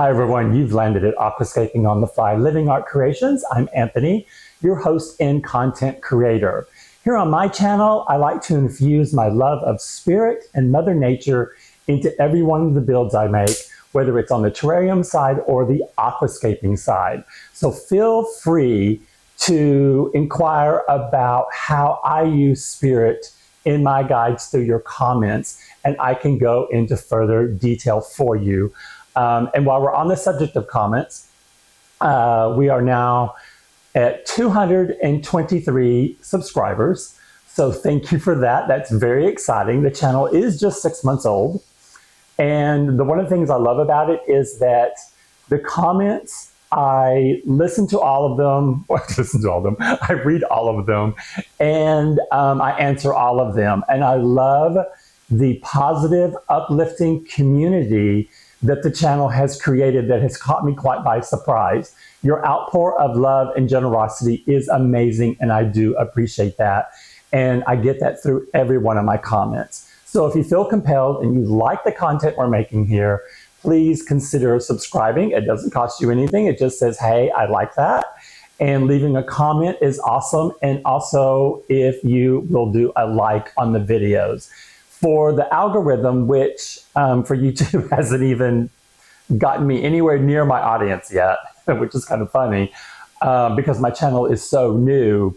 Hi everyone, you've landed at Aquascaping on the Fly Living Art Creations. I'm Anthony, your host and content creator. Here on my channel, I like to infuse my love of spirit and Mother Nature into every one of the builds I make, whether it's on the terrarium side or the aquascaping side. So feel free to inquire about how I use spirit in my guides through your comments, and I can go into further detail for you. And while we're on the subject of comments, we are now at 223 subscribers. So thank you for that. That's very exciting. The channel is just 6 months old. And one of the things I love about it is that the comments, I listen to all of them, I read all of them, and I answer all of them. And I love the positive, uplifting community that the channel has created that has caught me quite by surprise. Your outpour of love and generosity is amazing, and I do appreciate that. And I get that through every one of my comments. So if you feel compelled and you like the content we're making here, please consider subscribing. It doesn't cost you anything. It just says, hey, I like that. And leaving a comment is awesome. And also if you will do a like on the videos. For the algorithm, which for YouTube hasn't even gotten me anywhere near my audience yet, which is kind of funny because my channel is so new.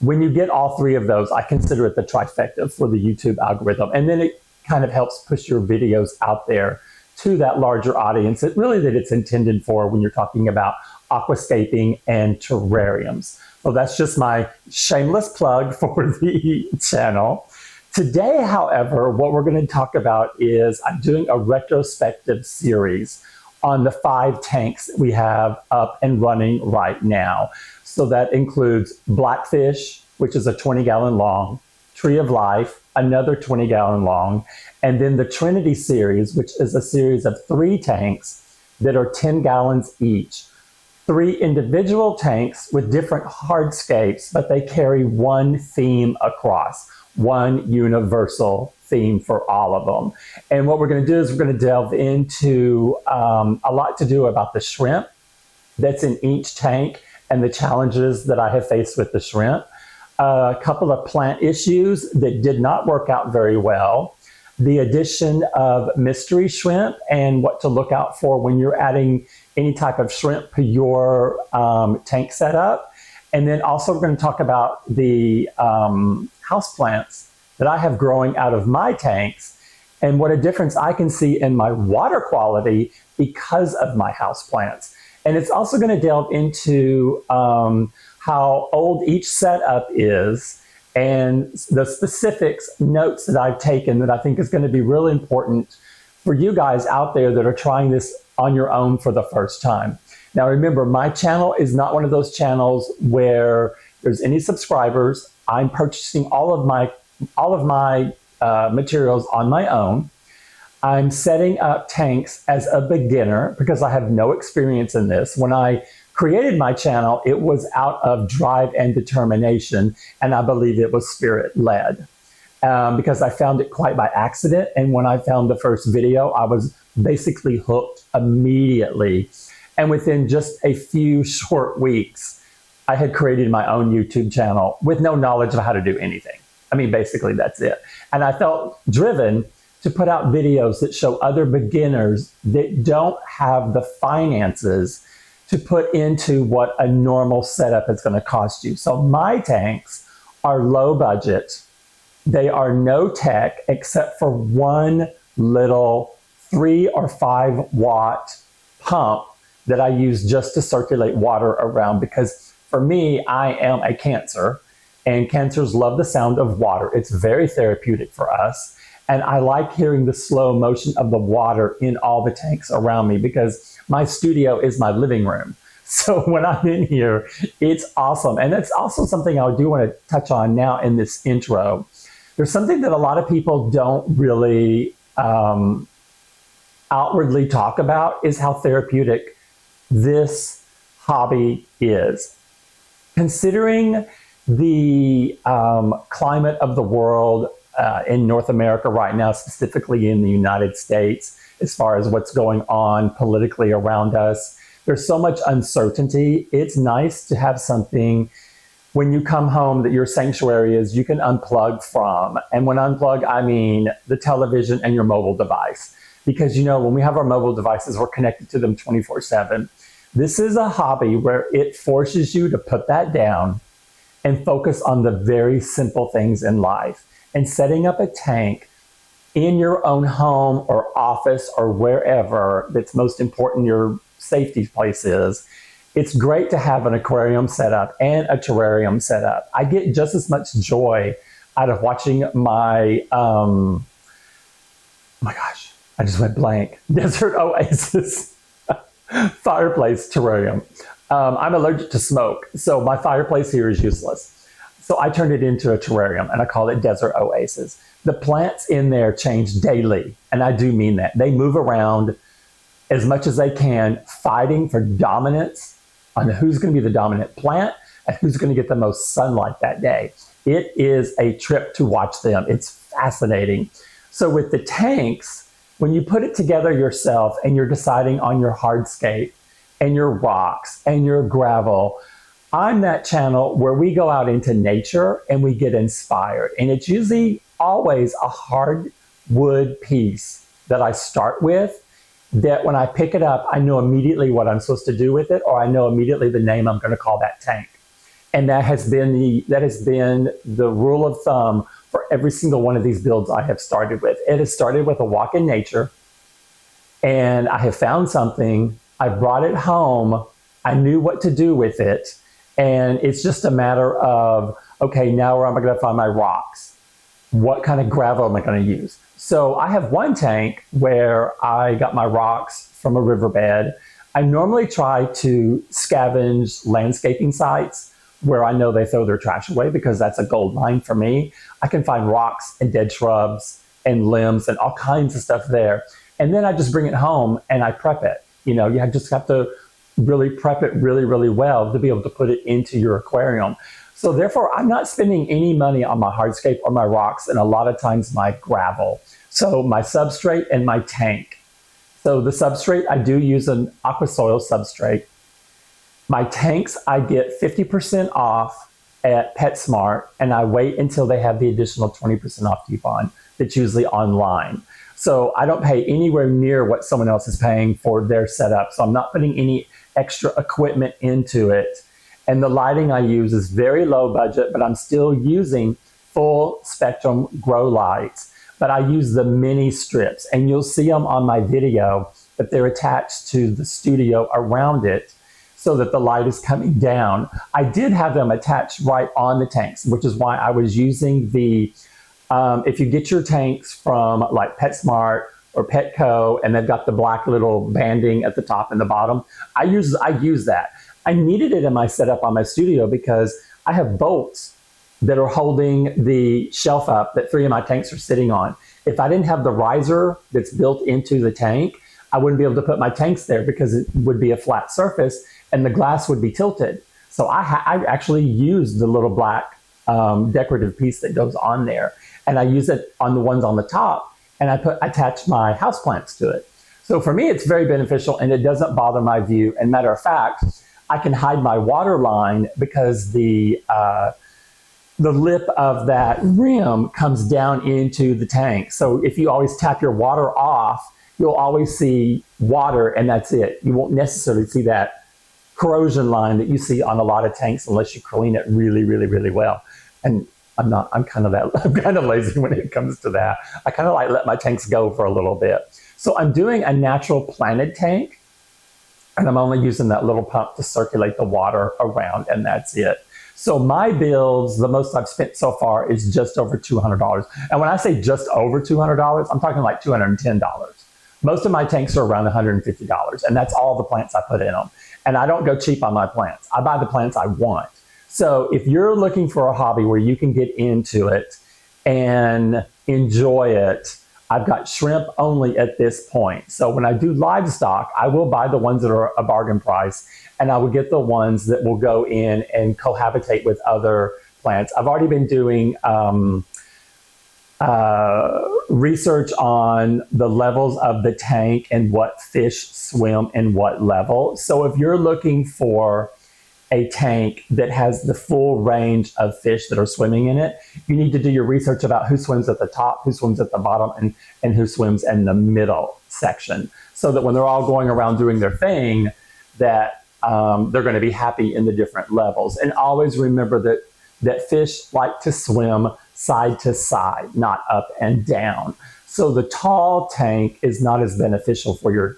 When you get all three of those, I consider it the trifecta for the YouTube algorithm. And then it kind of helps push your videos out there to that larger audience that it's intended for when you're talking about aquascaping and terrariums. So that's just my shameless plug for the channel. Today, however, what we're going to talk about is I'm doing a retrospective series on the 5 tanks that we have up and running right now. So that includes Blackfish, which is a 20-gallon long, Tree of Life, another 20-gallon long, and then the Trinity series, which is a series of 3 tanks that are 10 gallons each. 3 individual tanks with different hardscapes, but they carry one theme across. One universal theme for all of them. And what we're going to do is we're going to delve into a lot to do about the shrimp that's in each tank and the challenges that I have faced with the shrimp. A couple of plant issues that did not work out very well. The addition of mystery shrimp and what to look out for when you're adding any type of shrimp to your tank setup. And then also we're going to talk about the houseplants that I have growing out of my tanks and what a difference I can see in my water quality because of my houseplants. And it's also going to delve into how old each setup is and the specifics, notes that I've taken that I think is going to be really important for you guys out there that are trying this on your own for the first time. Now remember, my channel is not one of those channels where there's any subscribers. I'm purchasing all of my materials on my own. I'm setting up tanks as a beginner because I have no experience in this. When I created my channel, it was out of drive and determination, and I believe it was spirit-led because I found it quite by accident. And when I found the first video, I was basically hooked immediately. And within just a few short weeks, I had created my own YouTube channel with no knowledge of how to do anything. I mean, basically that's it. And I felt driven to put out videos that show other beginners that don't have the finances to put into what a normal setup is going to cost you. So my tanks are low budget. They are no tech except for one little 3 or 5 watt pump that I use just to circulate water around because for me, I am a Cancer and Cancers love the sound of water. It's very therapeutic for us. And I like hearing the slow motion of the water in all the tanks around me because my studio is my living room. So when I'm in here, it's awesome. And that's also something I do want to touch on now in this intro. There's something that a lot of people don't really outwardly talk about is how therapeutic this hobby is. Considering the climate of the world, in North America right now, specifically in the United States, as far as what's going on politically around us. There's so much uncertainty. It's nice to have something when you come home that your sanctuary is you can unplug from. And when unplug, I mean the television and your mobile device. Because, you know, when we have our mobile devices, we're connected to them 24/7. This is a hobby where it forces you to put that down and focus on the very simple things in life. And setting up a tank in your own home or office or wherever that's most important your safety place is, it's great to have an aquarium set up and a terrarium set up. I get just as much joy out of watching my, oh my gosh, I just went blank, Desert Oasis fireplace terrarium. I'm allergic to smoke, so my fireplace here is useless. So I turned it into a terrarium and I call it Desert Oasis. The plants in there change daily, and I do mean that. They move around as much as they can, fighting for dominance on who's going to be the dominant plant and who's going to get the most sunlight that day. It is a trip to watch them. It's fascinating. So with the tanks, when you put it together yourself and you're deciding on your hardscape and your rocks and your gravel, I'm that channel where we go out into nature and we get inspired. And it's usually always a hardwood piece that I start with, that when I pick it up, I know immediately what I'm supposed to do with it, or I know immediately the name I'm going to call that tank. And that has been the rule of thumb for every single one of these builds I have started with. It has started with a walk in nature, and I have found something, I brought it home, I knew what to do with it, and it's just a matter of, okay, now where am I going to find my rocks? What kind of gravel am I going to use? So I have one tank where I got my rocks from a riverbed. I normally try to scavenge landscaping sites where I know they throw their trash away, because that's a gold mine for me. I can find rocks and dead shrubs and limbs and all kinds of stuff there. And then I just bring it home and I prep it. You know, you just have to really prep it really, really well to be able to put it into your aquarium. So therefore, I'm not spending any money on my hardscape or my rocks, and a lot of times my gravel. So my substrate and my tank. So the substrate, I do use an aqua soil substrate. My tanks, I get 50% off at PetSmart, and I wait until they have the additional 20% off coupon that's usually online. So I don't pay anywhere near what someone else is paying for their setup. So I'm not putting any extra equipment into it. And the lighting I use is very low budget, but I'm still using full spectrum grow lights. But I use the mini strips, and you'll see them on my video, but they're attached to the studio around it so that the light is coming down. I did have them attached right on the tanks, which is why I was using the, if you get your tanks from like PetSmart or Petco, and they've got the black little banding at the top and the bottom, I use that. I needed it in my setup on my studio because I have bolts that are holding the shelf up that 3 of my tanks are sitting on. If I didn't have the riser that's built into the tank, I wouldn't be able to put my tanks there because it would be a flat surface and the glass would be tilted. So I actually use the little black decorative piece that goes on there, and I use it on the ones on the top, and I attach my houseplants to it. So for me, it's very beneficial, and it doesn't bother my view. And matter of fact, I can hide my water line because the lip of that rim comes down into the tank. So if you always tap your water off, you'll always see water, and that's it. You won't necessarily see that corrosion line that you see on a lot of tanks unless you clean it really, really, really well. And I'm kind of lazy when it comes to that. I kind of like let my tanks go for a little bit. So I'm doing a natural planted tank, and I'm only using that little pump to circulate the water around, and that's it. So my builds, the most I've spent so far is just over $200. And when I say just over $200, I'm talking like $210. Most of my tanks are around $150, and that's all the plants I put in them. And I don't go cheap on my plants. I buy the plants I want. So if you're looking for a hobby where you can get into it and enjoy it, I've got shrimp only at this point. So when I do livestock, I will buy the ones that are a bargain price, and I will get the ones that will go in and cohabitate with other plants. I've already been doing research on the levels of the tank and what fish swim in what level. So if you're looking for a tank that has the full range of fish that are swimming in it, you need to do your research about who swims at the top, who swims at the bottom, and who swims in the middle section, so that when they're all going around doing their thing, that they're going to be happy in the different levels. And always remember that fish like to swim side to side, not up and down. So the tall tank is not as beneficial for your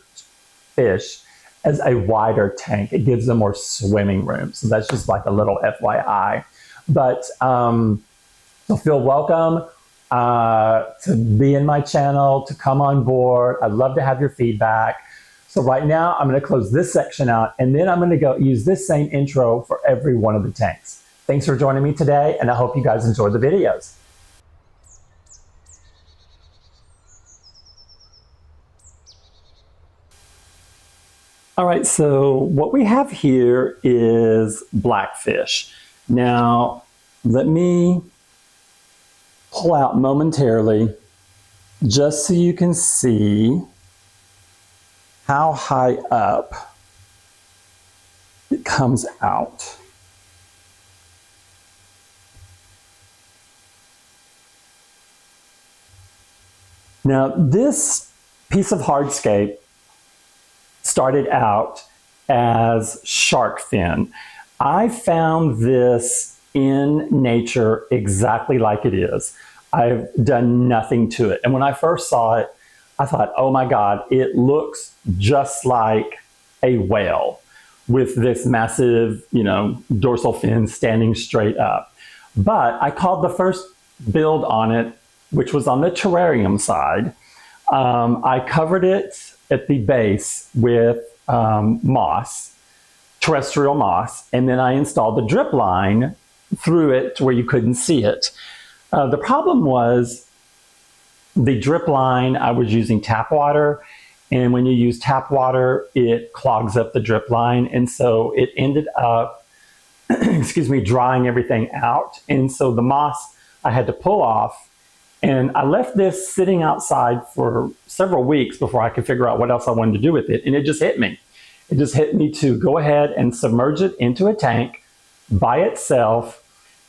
fish as a wider tank. It gives them more swimming room. So that's just like a little FYI. But so feel welcome to be in my channel, to come on board. I'd love to have your feedback. So right now I'm going to close this section out, and then I'm going to go use this same intro for every one of the tanks. Thanks for joining me today, and I hope you guys enjoy the videos. All right, so what we have here is blackfish. Now, let me pull out momentarily just so you can see how high up it comes out. Now, this piece of hardscape started out as shark fin. I found this in nature exactly like it is. I've done nothing to it. And when I first saw it, I thought, oh my God, it looks just like a whale with this massive, dorsal fin standing straight up. But I called the first build on it, which was on the terrarium side. I covered it at the base with moss, terrestrial moss, and then I installed the drip line through it to where you couldn't see it. The problem was the drip line, I was using tap water, and when you use tap water, it clogs up the drip line, and so it ended up, drying everything out. And so the moss I had to pull off, and I left this sitting outside for several weeks before I could figure out what else I wanted to do with it, and it just hit me. It just hit me to go ahead and submerge it into a tank by itself.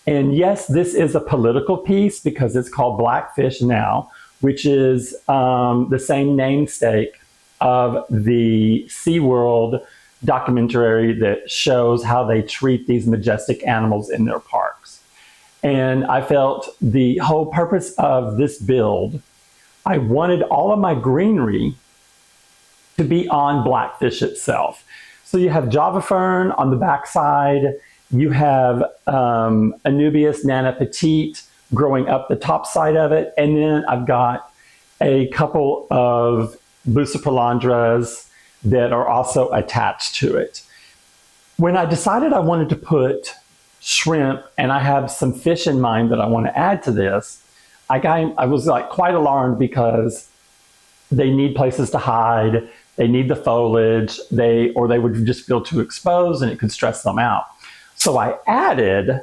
And yes, this is a political piece because it's called Blackfish now, which is the same namesake of the SeaWorld documentary that shows how they treat these majestic animals in their parks. And I felt the whole purpose of this build, I wanted all of my greenery to be on Blackfish itself. So you have Java Fern on the backside, you have Anubias Nana Petite growing up the top side of it, and then I've got a couple of Bucephalandras that are also attached to it. When I decided I wanted to put shrimp, and I have some fish in mind that I want to add to this, I was like quite alarmed because they need places to hide, they need the foliage, or they would just feel too exposed and it could stress them out. So I added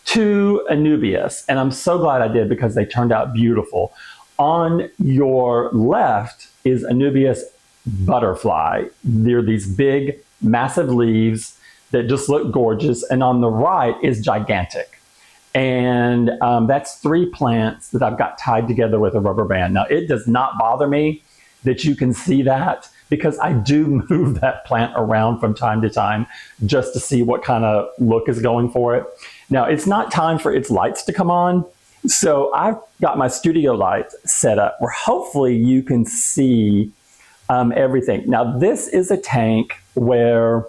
2 Anubias, and I'm so glad I did because they turned out beautiful. On your left is Anubias butterfly. They're these big, massive leaves that just look gorgeous, and on the right is gigantic. And that's 3 plants that I've got tied together with a rubber band. Now, it does not bother me that you can see that because I do move that plant around from time to time just to see what kind of look is going for it. Now, it's not time for its lights to come on, so I've got my studio lights set up where hopefully you can see everything. Now, this is a tank where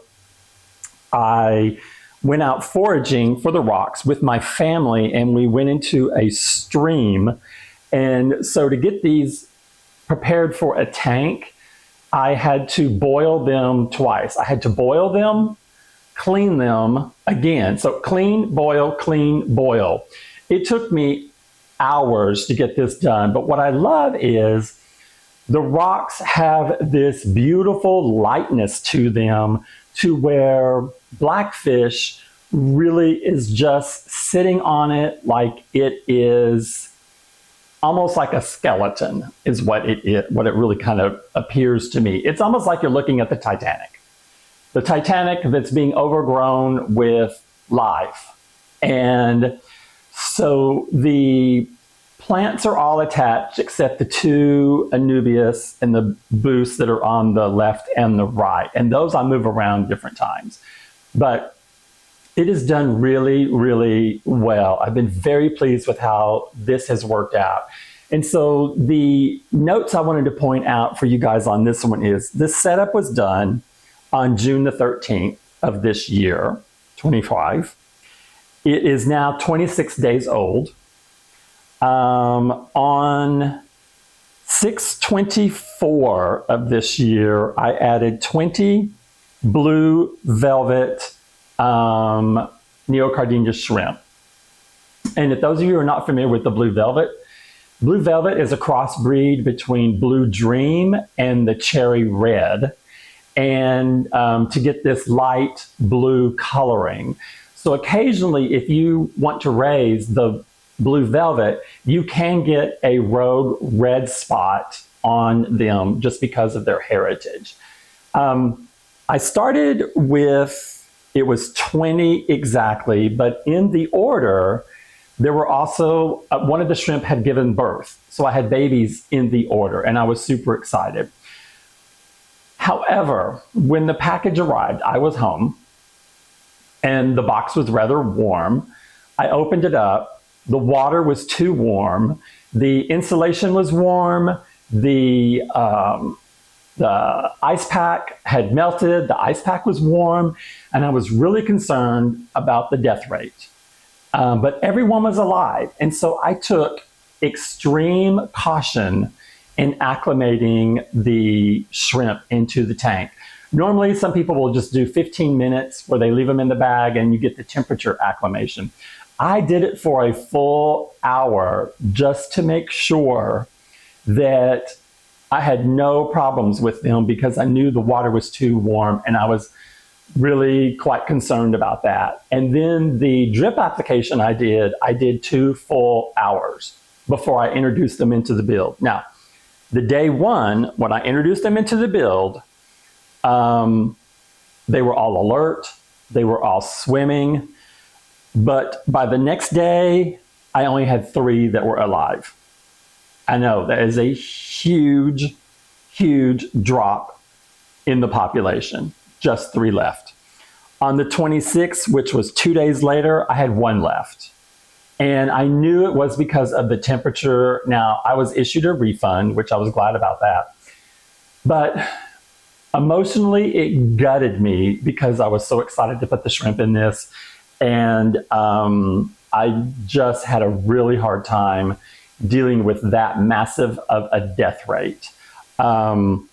I went out foraging for the rocks with my family, and we went into a stream. And so to get these prepared for a tank, I had to boil them twice. I had to boil them, clean them again. So clean, boil. It took me hours to get this done. But what I love is the rocks have this beautiful lightness to them, to where Blackfish really is just sitting on it like it is almost like a skeleton is what it really kind of appears to me. It's almost like you're looking at the Titanic. The Titanic that's being overgrown with life. And so the plants are all attached except the two Anubias and the boosts that are on the left and the right. And those I move around different times. But it is done really, really well. I've been very pleased with how this has worked out. And so the notes I wanted to point out for you guys on this one is this setup was done on June the 13th of this year, 25. It is now 26 days old. On 6/24 of this year, I added 20 blue velvet neocardinia shrimp. And if those of you who are not familiar with the blue velvet is a crossbreed between Blue Dream and the Cherry Red, and to get this light blue coloring. So occasionally, if you want to raise the blue velvet, you can get a rogue red spot on them just because of their heritage. I started with, it was 20 exactly, but in the order, there were also, one of the shrimp had given birth. So I had babies in the order, and I was super excited. However, when the package arrived, I was home, and the box was rather warm. I opened it up. The water was too warm. The insulation was warm. The ice pack had melted. The ice pack was warm. And I was really concerned about the death rate. But everyone was alive. And so I took extreme caution in acclimating the shrimp into the tank. Normally, some people will just do 15 minutes where they leave them in the bag and you get the temperature acclimation. I did it for a full hour just to make sure that I had no problems with them, because I knew the water was too warm and I was really quite concerned about that. And then the drip application I did 2 full hours before I introduced them into the build. Now, the day one, when I introduced them into the build, they were all alert, they were all swimming, but by the next day, I only had 3 that were alive. I know that is a huge, huge drop in the population, just 3 left. On the 26th, which was 2 days later, I had 1 left. And I knew it was because of the temperature. Now, I was issued a refund, which I was glad about that. But emotionally, it gutted me because I was so excited to put the shrimp in this. And I just had a really hard time dealing with that massive of a death rate. Well,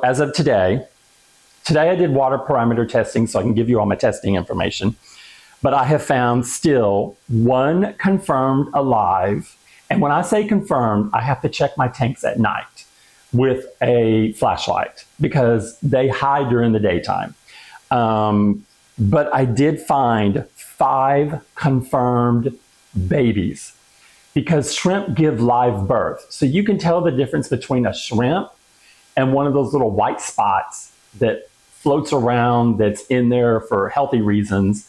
as of today I did water parameter testing, so I can give you all my testing information. But I have found still 1 confirmed alive. And when I say confirmed, I have to check my tanks at night with a flashlight because they hide during the daytime. But I did find 5 confirmed babies because shrimp give live birth. So you can tell the difference between a shrimp and one of those little white spots that floats around that's in there for healthy reasons,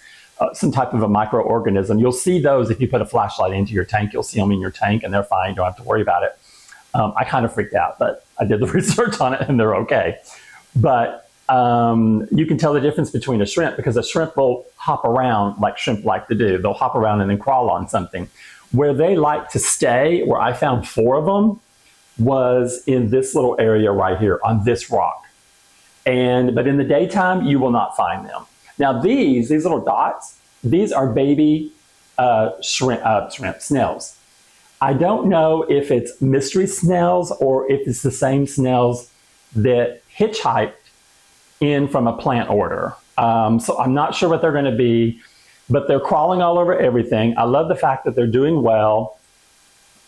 some type of a microorganism. You'll see those if you put a flashlight into your tank. You'll see them in your tank and they're fine. You don't have to worry about it. I kind of freaked out, but I did the research on it and they're okay. But you can tell the difference between a shrimp because a shrimp will hop around like shrimp like to do. They'll hop around and then crawl on something. Where they like to stay, where I found 4 of them, was in this little area right here on this rock. But in the daytime, you will not find them. Now these little dots, these are baby snails. I don't know if it's mystery snails or if it's the same snails that hitchhiked in from a plant order. So I'm not sure what they're going to be, but they're crawling all over everything. I love the fact that they're doing well.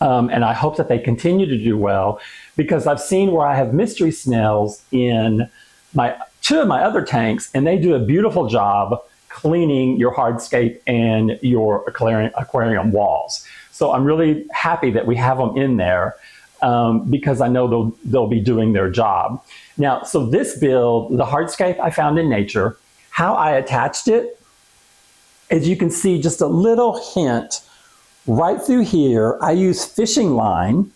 And I hope that they continue to do well because I've seen where I have mystery snails in 2 of my other tanks and they do a beautiful job cleaning your hardscape and your aquarium walls. So I'm really happy that we have them in there because I know they'll be doing their job. Now, so this build, the hardscape I found in nature, how I attached it, as you can see just a little hint right through here. I use fishing line,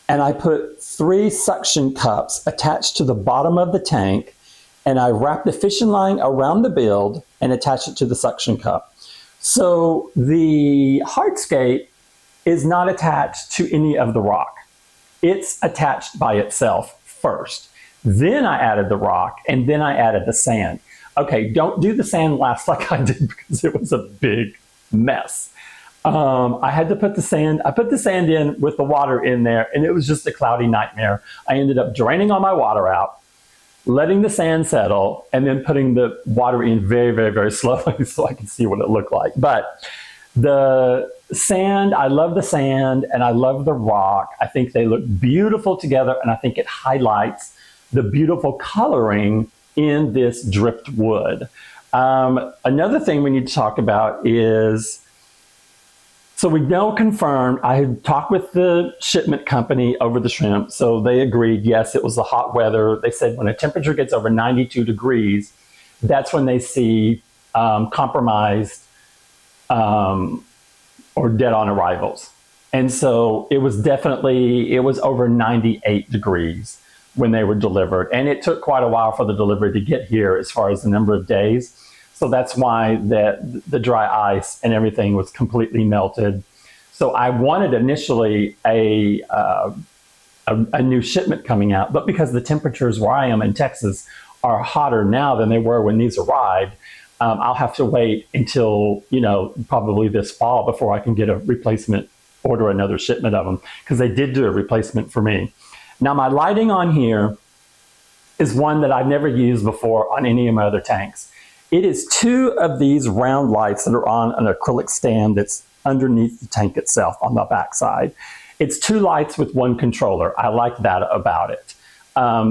and I put 3 suction cups attached to the bottom of the tank, and I wrap the fishing line around the build and attach it to the suction cup. So the hardscape is not attached to any of the rock. It's attached by itself first. Then I added the rock, and then I added the sand. Okay, don't do the sand last like I did because it was a big mess. I had to put the sand, I put the sand in with the water in there, and it was just a cloudy nightmare. I ended up draining all my water out, letting the sand settle, and then putting the water in very, very, very slowly so I could see what it looked like. But the sand, I love the sand and I love the rock. I think they look beautiful together, and I think it highlights the beautiful coloring in this driftwood. Another thing we need to talk about is, so we know confirmed, I had talked with the shipment company over the shrimp, so they agreed, yes, it was the hot weather. They said when a temperature gets over 92 degrees, that's when they see compromised or dead on arrivals. And so it was definitely, it was over 98 degrees when they were delivered. And it took quite a while for the delivery to get here as far as the number of days. So that's why the dry ice and everything was completely melted. So I wanted initially a new shipment coming out, but because the temperatures where I am in Texas are hotter now than they were when these arrived, I'll have to wait until, probably this fall before I can get a replacement, order another shipment of them, because they did do a replacement for me. Now my lighting on here is one that I've never used before on any of my other tanks. It is 2 of these round lights that are on an acrylic stand that's underneath the tank itself on the back side. It's 2 lights with 1 controller. I like that about it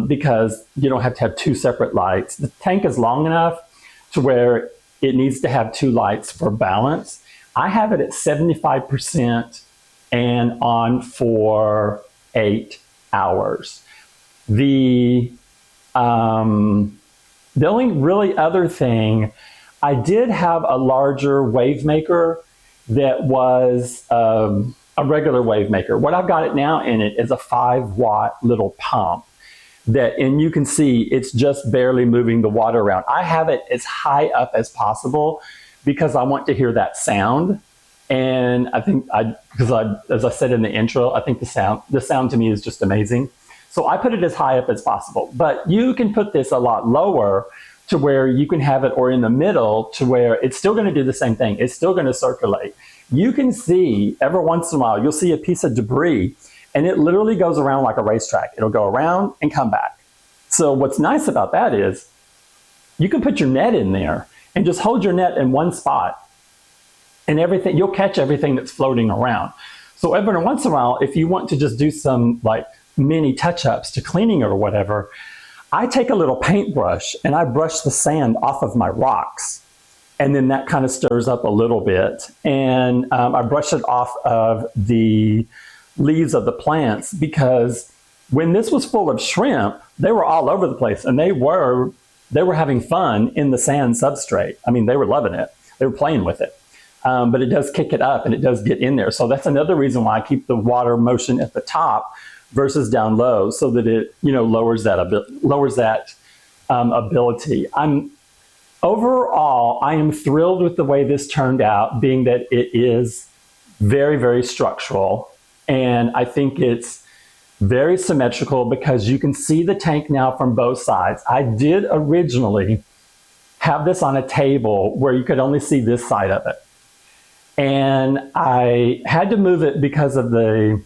because you don't have to have 2 separate lights. The tank is long enough to where it needs to have 2 lights for balance. I have it at 75% and on for 8 hours. The only really other thing, I did have a larger wave maker that was a regular wave maker. What I've got it now in it is a 5-watt little pump that, and you can see it's just barely moving the water around. I have it as high up as possible because I want to hear that sound. And I think as I said in the intro, I think the sound to me is just amazing. So I put it as high up as possible, but you can put this a lot lower to where you can have it, or in the middle to where it's still going to do the same thing. It's still going to circulate. You can see every once in a while, you'll see a piece of debris and it literally goes around like a racetrack. It'll go around and come back. So what's nice about that is you can put your net in there and just hold your net in one spot and everything, you'll catch everything that's floating around. So every once in a while, if you want to just do some like mini touch-ups to cleaning or whatever, I take a little paintbrush and I brush the sand off of my rocks, and then that kind of stirs up a little bit, and I brush it off of the leaves of the plants, because when this was full of shrimp, they were all over the place, and they were having fun in the sand substrate. I mean, they were loving it. They were playing with it. But it does kick it up and it does get in there. So that's another reason why I keep the water motion at the top versus down low, so that it lowers that ability. Overall, I am thrilled with the way this turned out, being that it is very, very structural, and I think it's very symmetrical because you can see the tank now from both sides. I did originally have this on a table where you could only see this side of it, and I had to move it because of the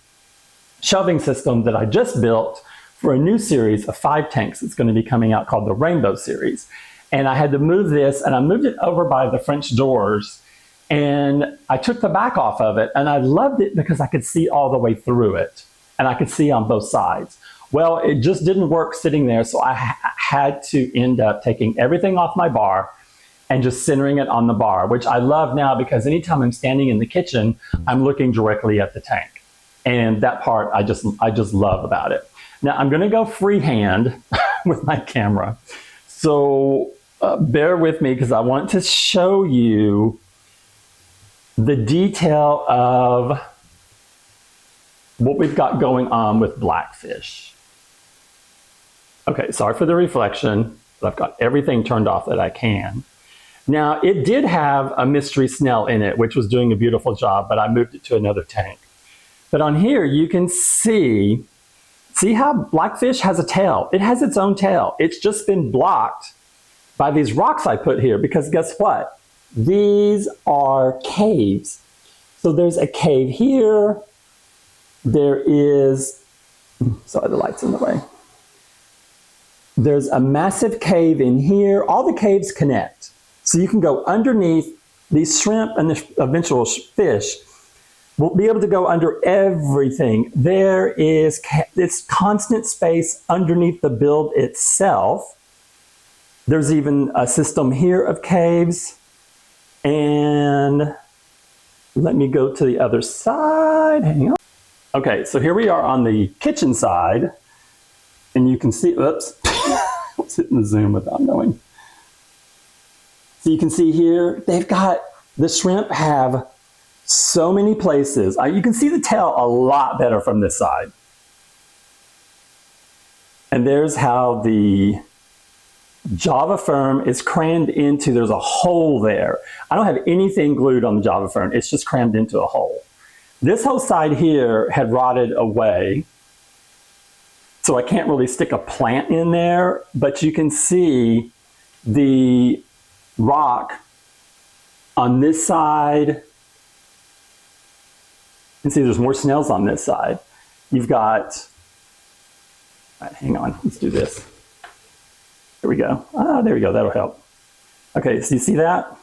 shelving system that I just built for a new series of 5 tanks that's going to be coming out called the Rainbow Series. And I had to move this, and I moved it over by the French doors, and I took the back off of it, and I loved it because I could see all the way through it, and I could see on both sides. Well, it just didn't work sitting there, so I had to end up taking everything off my bar and just centering it on the bar, which I love now because anytime I'm standing in the kitchen, I'm looking directly at the tank. And that part I just love about it. Now I'm gonna go freehand with my camera. So bear with me because I want to show you the detail of what we've got going on with blackfish. Okay, sorry for the reflection, but I've got everything turned off that I can. Now, it did have a mystery snail in it, which was doing a beautiful job, but I moved it to another tank. But on here, you can see how blackfish has a tail. It has its own tail. It's just been blocked by these rocks I put here, because guess what? These are caves. So there's a cave here. There is, sorry, the light's in the way. There's a massive cave in here. All the caves connect. So you can go underneath. These shrimp and the eventual fish will be able to go under everything. There is this constant space underneath the build itself. There's even a system here of caves. And let me go to the other side. Hang on. Okay, so here we are on the kitchen side. And you can see, oops, I was hitting the zoom without knowing. So you can see here, they've got, the shrimp have so many places. You can see the tail a lot better from this side. And there's how the Java fern is crammed into, there's a hole there. I don't have anything glued on the Java fern, it's just crammed into a hole. This whole side here had rotted away, so I can't really stick a plant in there, but you can see the rock on this side. You can see there's more snails on this side. You've got, all right, hang on, let's do this. There we go. Ah, there we go, that'll help. Okay, so you see that?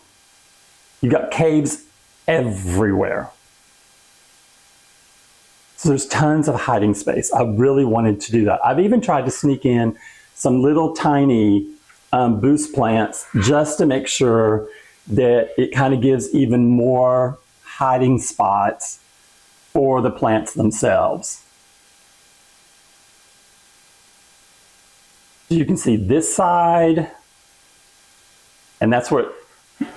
You've got caves everywhere. So there's tons of hiding space. I really wanted to do that. I've even tried to sneak in some little tiny boost plants just to make sure that it kind of gives even more hiding spots for the plants themselves. So you can see this side, and that's where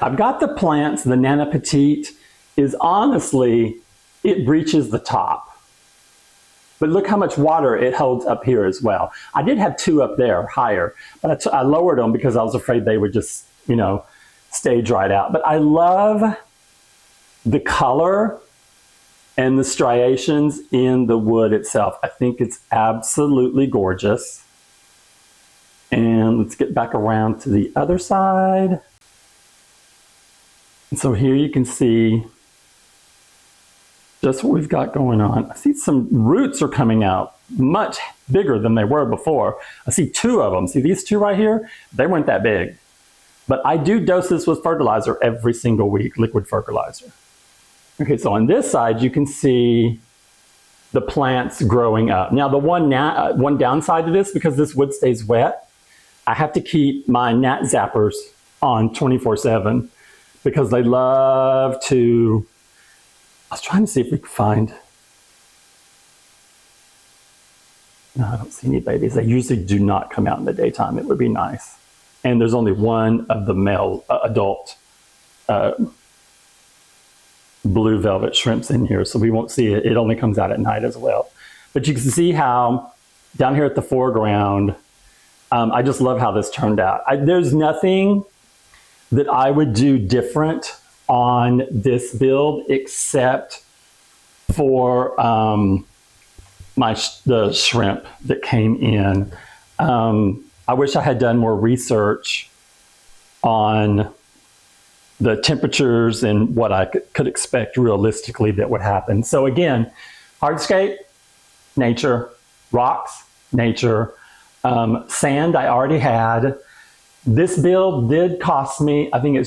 I've got the plants. The Nana Petite is honestly, it reaches the top. But look how much water it holds up here as well. I did have two up there higher, but I lowered them because I was afraid they would just, you know, stay dried out. But I love the color and the striations in the wood itself. I think it's absolutely gorgeous. And let's get back around to the other side. And so here you can see just what we've got going on. I see some roots are coming out much bigger than they were before. I see two of them. See these two right here? They weren't that big. But I do dose this with fertilizer every single week, liquid fertilizer. Okay, so on this side, you can see the plants growing up. Now, the one downside to this, because this wood stays wet, I have to keep my gnat zappers on 24/7 because they love to, I was trying to see if we could find, no, I don't see any babies. They usually do not come out in the daytime. It would be nice. And there's only one of the male adult blue velvet shrimps in here, so we won't see it. It only comes out at night as well. But you can see how down here at the foreground, I just love how this turned out. There's nothing that I would do different on this build except for the shrimp that came in. I wish I had done more research on the temperatures and what I could expect realistically that would happen. So again, hardscape, nature, rocks, nature, sand I already had. This build did cost me, I think it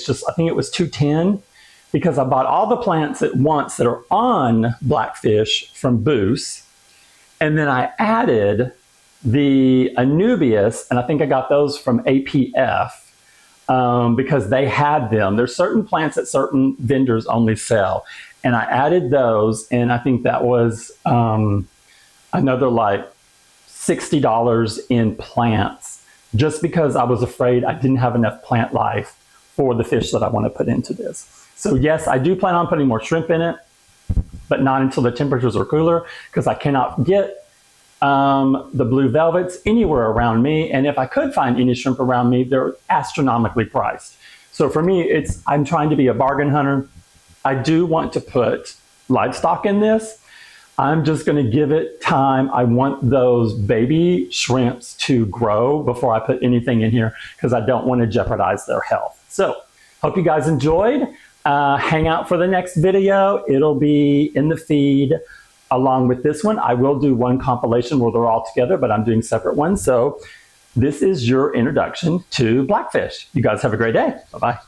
was $210 because I bought all the plants at once that are on Blackfish from Boost. And then I added the Anubias, and I think I got those from APF. because they had them. There's certain plants that certain vendors only sell. And I added those, and I think that was another like $60 in plants, just because I was afraid I didn't have enough plant life for the fish that I want to put into this. So yes, I do plan on putting more shrimp in it, but not until the temperatures are cooler, because I cannot get the blue velvets anywhere around me. And if I could find any shrimp around me, they're astronomically priced. So for me, I'm trying to be a bargain hunter. I do want to put livestock in this. I'm just going to give it time. I want those baby shrimps to grow before I put anything in here, because I don't want to jeopardize their health. So hope you guys enjoyed. Hang out for the next video. It'll be in the feed along with this one. I will do one compilation where they're all together, but I'm doing separate ones. So this is your introduction to blackfish. You guys have a great day. Bye-bye.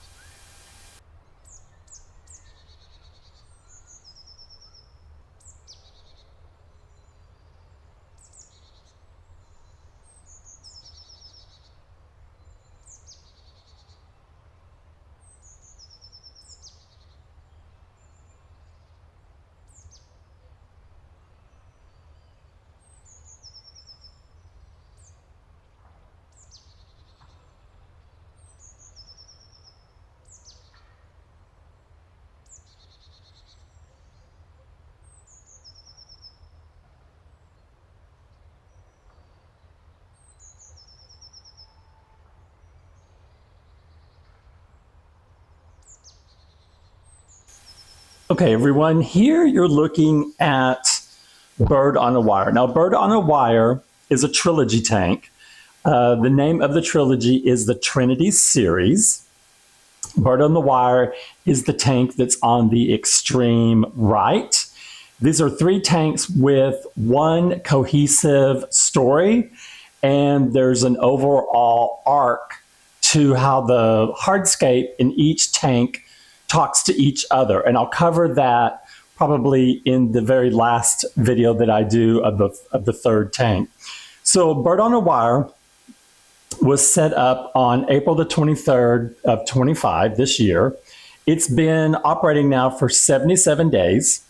Okay, everyone, here you're looking at Bird on a Wire. Now, Bird on a Wire is a trilogy tank. The name of the trilogy is the Trinity series. Bird on the Wire is the tank that's on the extreme right. These are 3 tanks with one cohesive story, and there's an overall arc to how the hardscape in each tank talks to each other. And I'll cover that probably in the very last video that I do of the 3rd tank. So Bird on a Wire was set up on April the 23rd of 25 this year. It's been operating now for 77 days.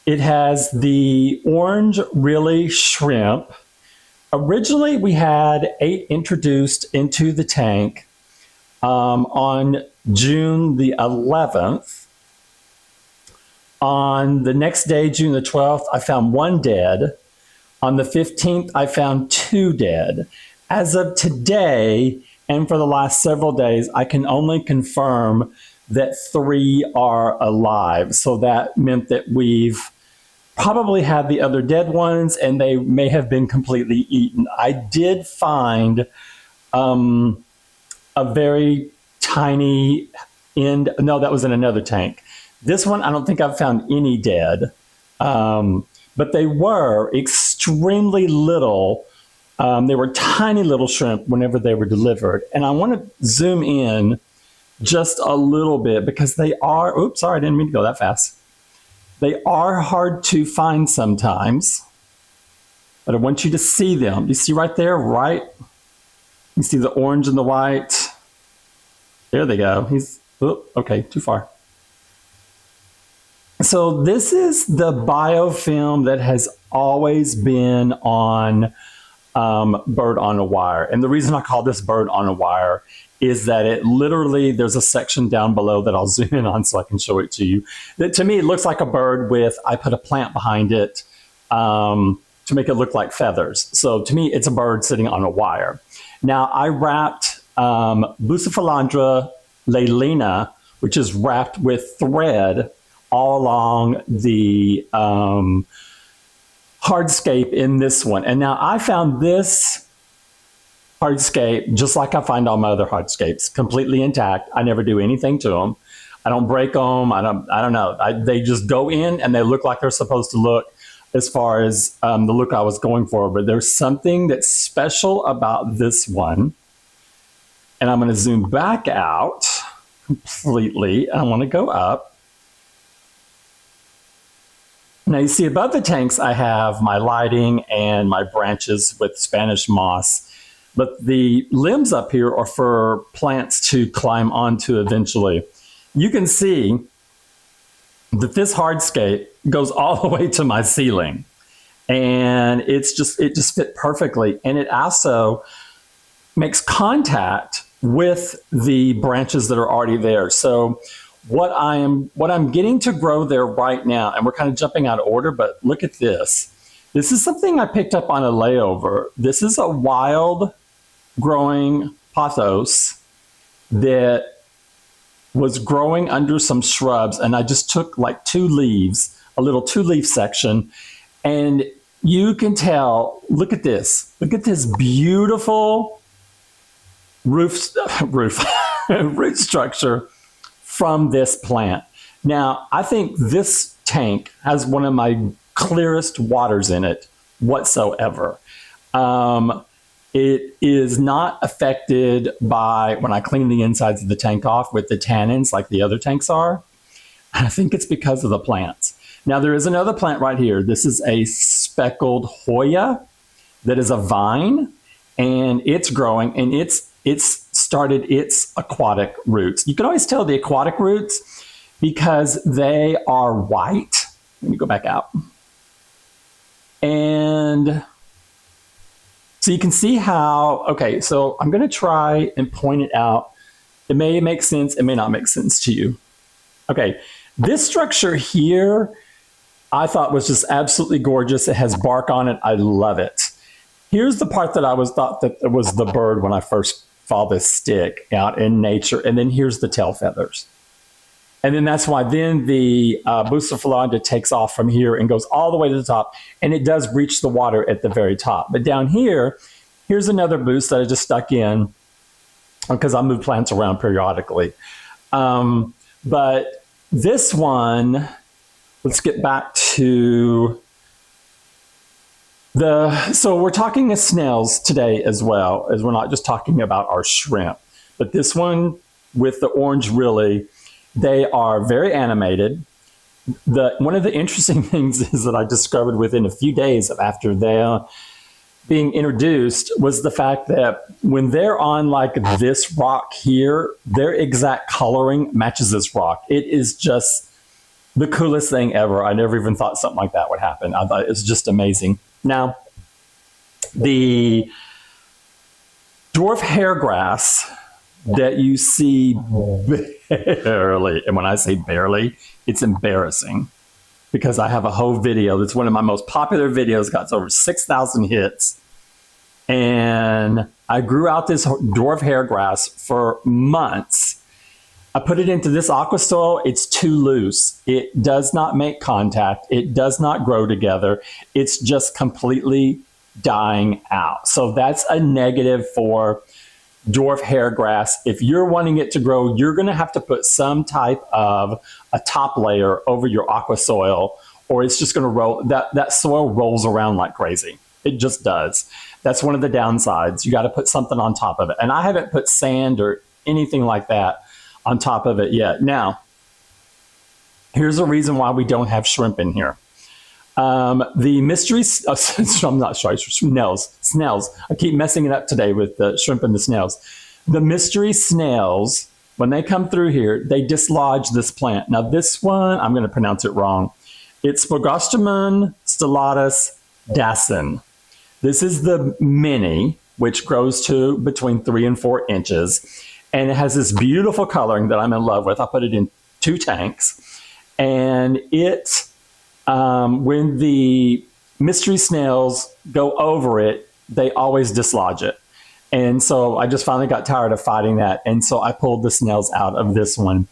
It has the orange really shrimp. Originally, we had 8 introduced into the tank on June the 11th. On the next day, June the 12th, I found 1 dead. On the 15th, I found 2 dead. As of today, and for the last several days, I can only confirm that 3 are alive. So that meant that we've probably had the other dead ones, and they may have been completely eaten. I did find a very tiny end. No, that was in another tank. This one, I don't think I've found any dead, but they were extremely little. They were tiny little shrimp whenever they were delivered. And I want to zoom in just a little bit, because they are, oops, sorry, I didn't mean to go that fast. They are hard to find sometimes, but I want you to see them. You see right there, right? You see the orange and the white. There they go. Okay, too far. So this is the biofilm that has always been on Bird on a Wire. And the reason I call this Bird on a Wire is that it literally, there's a section down below that I'll zoom in on so I can show it to you. That to me, it looks like a bird with, I put a plant behind it to make it look like feathers. So to me, it's a bird sitting on a wire. Now I wrapped Bucephalandra leylina, which is wrapped with thread all along the hardscape in this one. And now I found this hardscape just like I find all my other hardscapes, completely intact. I never do anything to them. I don't break them. I don't know. They just go in and they look like they're supposed to look as far as the look I was going for. But there's something that's special about this one. And I'm going to zoom back out completely. I want to go up. Now you see above the tanks, I have my lighting and my branches with Spanish moss. but the limbs up here are for plants to climb onto eventually. You can see that this hardscape goes all the way to my ceiling, and it just fit perfectly. And it also makes contact with the branches that are already there. So what I'm getting to grow there right now, and we're kind of jumping out of order, but look at this. This is something I picked up on a layover. This is a wild growing pothos that was growing under some shrubs, and I just took like 2 leaves, a little 2-leaf section, and you can tell, look at this beautiful root structure from this plant. Now, I think this tank has one of my clearest waters in it whatsoever. It is not affected by when I clean the insides of the tank off with the tannins like the other tanks are. I think it's because of the plants. Now, there is another plant right here. This is a speckled Hoya that is a vine, and it's growing, and it's started its aquatic roots. You can always tell the aquatic roots because they are white. Let me go back out. And so you can see how, okay, so I'm going to try and point it out. It may make sense, it may not make sense to you. Okay, this structure here, I thought was just absolutely gorgeous. It has bark on it. I love it. Here's the part that I thought that it was the bird when I first saw this stick out in nature. And then here's the tail feathers. And then that's why then the Bucephalonda takes off from here and goes all the way to the top. And it does reach the water at the very top. But down here, here's another boost that I just stuck in because I move plants around periodically. But this one, let's get back to so we're talking to snails today as well, as we're not just talking about our shrimp. But this one with the orange really, they are very animated. One of the interesting things is that I discovered within a few days after they being introduced was the fact that when they're on like this rock here, their exact coloring matches this rock. It is just the coolest thing ever. I never even thought something like that would happen. I thought it was just amazing. Now, the dwarf hairgrass that you see barely, and when I say barely, it's embarrassing because I have a whole video that's one of my most popular videos, got over 6,000 hits, and I grew out this dwarf hairgrass for months. I put it into this aqua soil. It's too loose. It does not make contact. It does not grow together. It's just completely dying out. So that's a negative for dwarf hairgrass. If you're wanting it to grow, you're going to have to put some type of a top layer over your aqua soil, or it's just going to roll. That soil rolls around like crazy. It just does. That's one of the downsides. You got to put something on top of it. And I haven't put sand or anything like that on top of it yet. Now, here's a reason why we don't have shrimp in here. The mystery, I'm not sure, snails. I keep messing it up today with the shrimp and the snails. The mystery snails, when they come through here, they dislodge this plant. Now this one, I'm going to pronounce it wrong. It's Spogostemon stellatus dacin. This is the mini, which grows to between 3 and 4 inches. And it has this beautiful coloring that I'm in love with. I put it in 2 tanks. And it, when the mystery snails go over it, they always dislodge it. And so I just finally got tired of fighting that. And so I pulled the snails out of this one.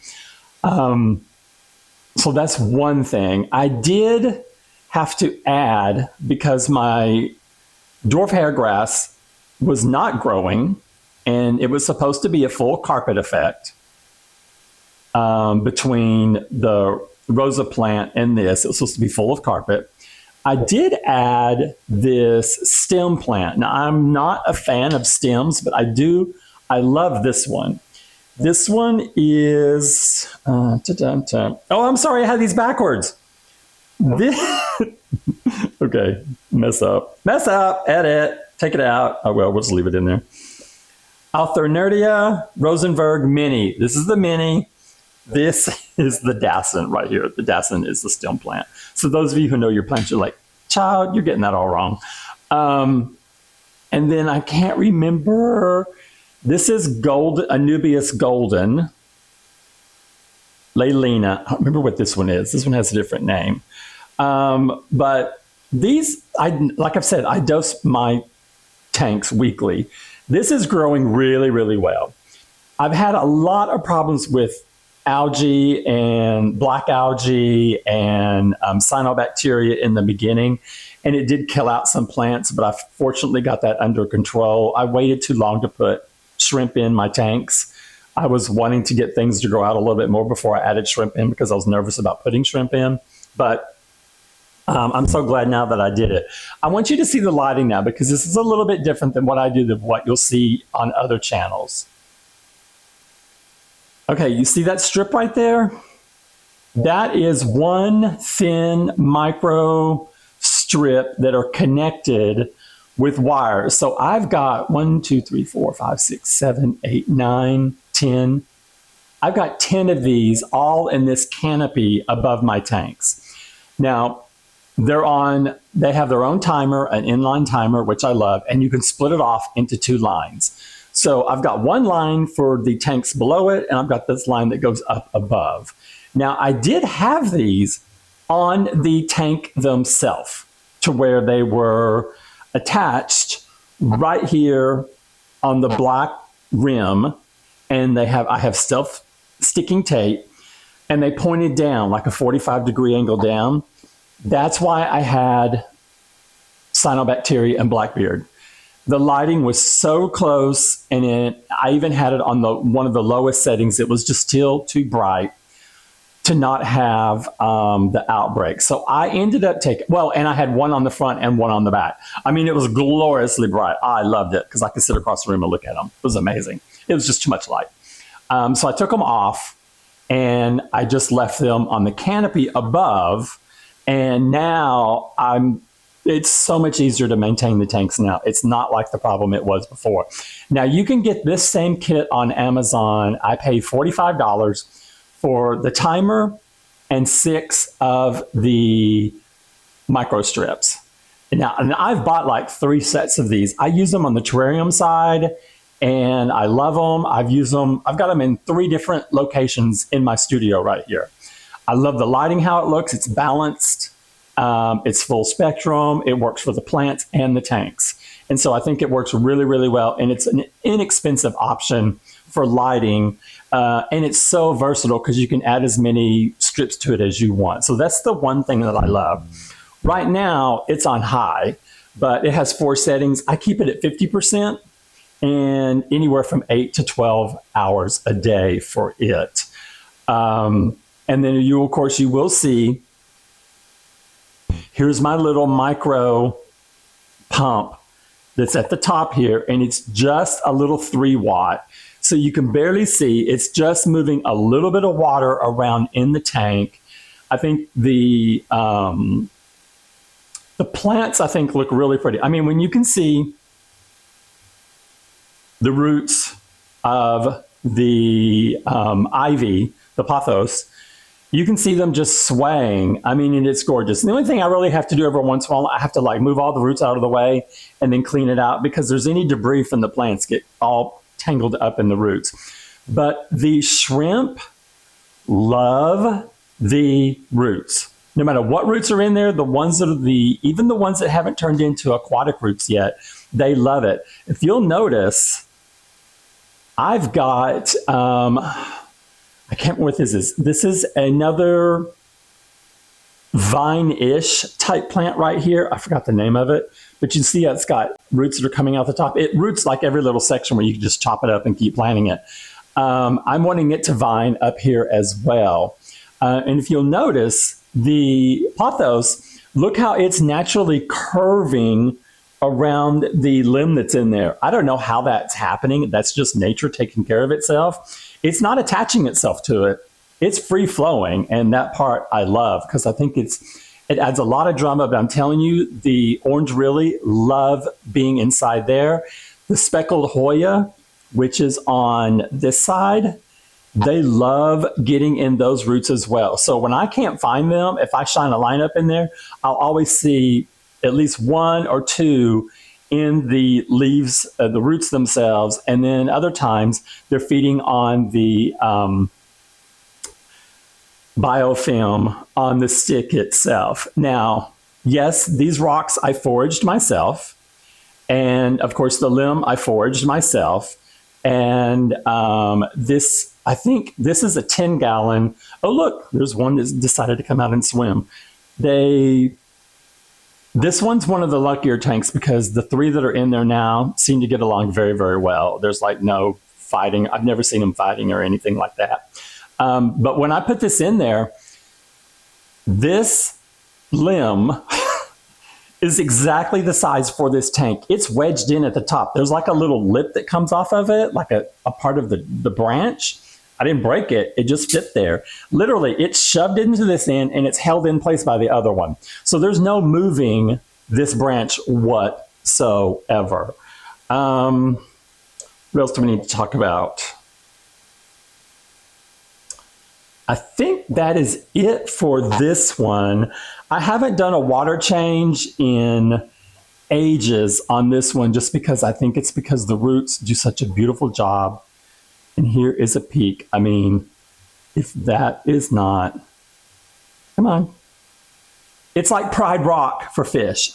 So that's one thing. I did have to add, because my dwarf hairgrass was not growing, and it was supposed to be a full carpet effect between the rosa plant and this. It was supposed to be full of carpet. I did add this stem plant. Now, I'm not a fan of stems, but I love this one. This one is, oh, I'm sorry, I had these backwards. Okay, mess up, edit. Take it out. Oh, well, we'll just leave it in there. Alternaria Rosenberg Mini. This is the mini. This is the Dassen right here. The Dassen is the stem plant. So those of you who know your plants, you're like, child, you're getting that all wrong. And then I can't remember. This is Anubias Golden. Leylina. I don't remember what this one is. This one has a different name. But these, like I've said, I dose my tanks weekly. This is growing really, really well. I've had a lot of problems with algae and black algae and cyanobacteria in the beginning, and it did kill out some plants, but I fortunately got that under control. I waited too long to put shrimp in my tanks. I was wanting to get things to grow out a little bit more before I added shrimp in because I was nervous about putting shrimp in, but I'm so glad now that I did it. I want you to see the lighting now because this is a little bit different than what I do than what you'll see on other channels. Okay, you see that strip right there? That is one thin micro strip that are connected with wires. So I've got 1, 2, 3, 4, 5, 6, 7, 8, 9, 10. I've got 10 of these all in this canopy above my tanks. Now, they have their own timer, an inline timer, which I love, and you can split it off into 2 lines. So I've got one line for the tanks below it, and I've got this line that goes up above. Now, I did have these on the tank themselves to where they were attached right here on the black rim, and I have self-sticking tape, and they pointed down like a 45-degree angle down. That's why I had cyanobacteria and blackbeard. The lighting was so close, and I even had it on one of the lowest settings. It was just still too bright to not have the outbreak. So I ended up and I had one on the front and one on the back. I mean, it was gloriously bright. I loved it because I could sit across the room and look at them. It was amazing. It was just too much light. So I took them off, and I just left them on the canopy above. And now it's so much easier to maintain the tanks now. It's not like the problem it was before. Now you can get this same kit on Amazon. I paid $45 for the timer and 6 of the micro strips. Now, and I've bought like 3 sets of these. I use them on the terrarium side, and I love them. I've got them in 3 different locations in my studio right here. I love the lighting, how it looks. It's balanced. It's full spectrum. It works for the plants and the tanks. And so I think it works really, really well. And it's an inexpensive option for lighting. And it's so versatile because you can add as many strips to it as you want. So that's the one thing that I love. Right now, it's on high, but it has 4 settings. I keep it at 50% and anywhere from 8 to 12 hours a day for it. And then of course, you will see, here's my little micro pump that's at the top here, and it's just a little 3-watt. So you can barely see, it's just moving a little bit of water around in the tank. I think the plants, I think, look really pretty. I mean, when you can see the roots of the ivy, the pothos, you can see them just swaying. I mean, and it's gorgeous. And the only thing I really have to do every once in a while, I have to like move all the roots out of the way and then clean it out because there's any debris from the plants get all tangled up in the roots. But the shrimp love the roots. No matter what roots are in there, the ones that are even the ones that haven't turned into aquatic roots yet, they love it. If you'll notice, I've got, I can't remember what this is. This is another vine-ish type plant right here. I forgot the name of it, but you see it's got roots that are coming out the top. It roots like every little section where you can just chop it up and keep planting it. I'm wanting it to vine up here as well. And if you'll notice, the pothos, look how it's naturally curving around the limb that's in there. I don't know how that's happening. That's just nature taking care of itself. It's not attaching itself to it. It's free flowing. And that part I love because I think It adds a lot of drama, but I'm telling you, the orange really love being inside there. The speckled Hoya, which is on this side, they love getting in those roots as well. So when I can't find them, if I shine a line up in there, I'll always see at least one or two in the leaves, the roots themselves, and then other times they're feeding on the biofilm on the stick itself. Now, yes, these rocks I foraged myself, and of course the limb I foraged myself, and this, I think this is a 10-gallon. Oh look, there's one that's decided to come out and swim. This one's one of the luckier tanks because the three that are in there now seem to get along very, very well. There's like no fighting. I've never seen them fighting or anything like that. But when I put this in there, this limb is exactly the size for this tank. It's wedged in at the top. There's like a little lip that comes off of it, like a part of the branch. I didn't break it. It just fit there. Literally, it's shoved into this end and it's held in place by the other one. So there's no moving this branch whatsoever. What else do we need to talk about? I think that is it for this one. I haven't done a water change in ages on this one just because I think it's because the roots do such a beautiful job. And here is a peek. I mean, if that is not, come on. It's like Pride Rock for fish.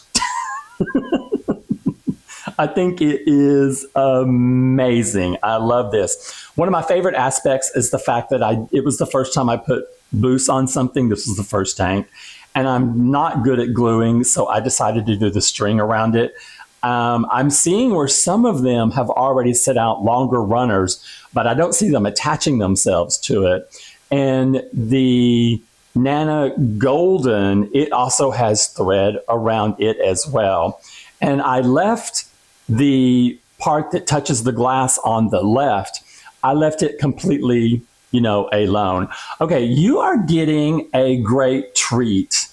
I think it is amazing. I love this. One of my favorite aspects is the fact that it was the first time I put Boost on something. This was the first tank. And I'm not good at gluing, so I decided to do the string around it. I'm seeing where some of them have already set out longer runners, but I don't see them attaching themselves to it. And the Nana Golden, it also has thread around it as well. And I left the part that touches the glass on the left, I left it completely, alone. Okay, you are getting a great treat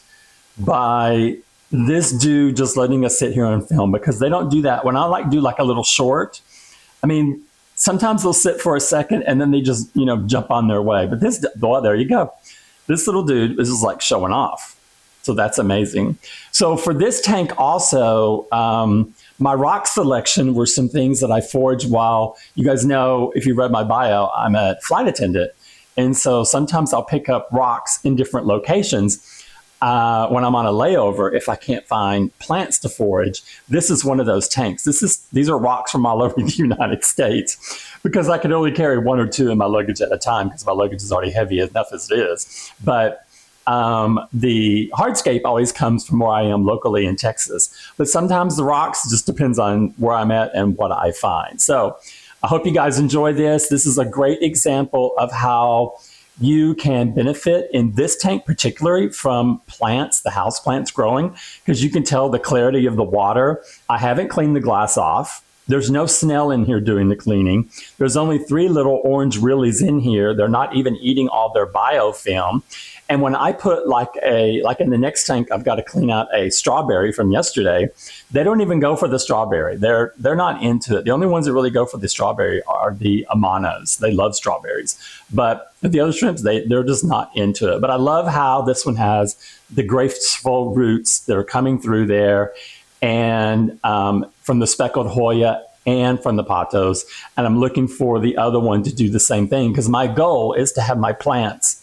by this dude just letting us sit here and film, because they don't do that. When I do like a little short, I mean, sometimes they'll sit for a second and then they just, jump on their way. But this, well, there you go. This little dude is just like showing off. So that's amazing. So for this tank also, my rock selection were some things that I foraged while, you guys know, if you read my bio, I'm a flight attendant. And so sometimes I'll pick up rocks in different locations. When I'm on a layover, if I can't find plants to forage, this is one of those tanks. These are rocks from all over the United States, because I can only carry one or two in my luggage at a time because my luggage is already heavy enough as it is. But the hardscape always comes from where I am locally in Texas. But sometimes the rocks just depends on where I'm at and what I find. So I hope you guys enjoy this. This is a great example of how you can benefit in this tank particularly from plants, the house plants growing, because you can tell the clarity of the water. I haven't cleaned the glass off. There's no snail in here doing the cleaning. There's only 3 little orange willies in here. They're not even eating all their biofilm. And when I put like in the next tank, I've got to clean out a strawberry from yesterday. They don't even go for the strawberry. They're not into it. The only ones that really go for the strawberry are the amanas. They love strawberries. But the other shrimps, they're just not into it. But I love how this one has the graceful roots that are coming through there, and from the speckled Hoya and from the pothos. And I'm looking for the other one to do the same thing, because my goal is to have my plants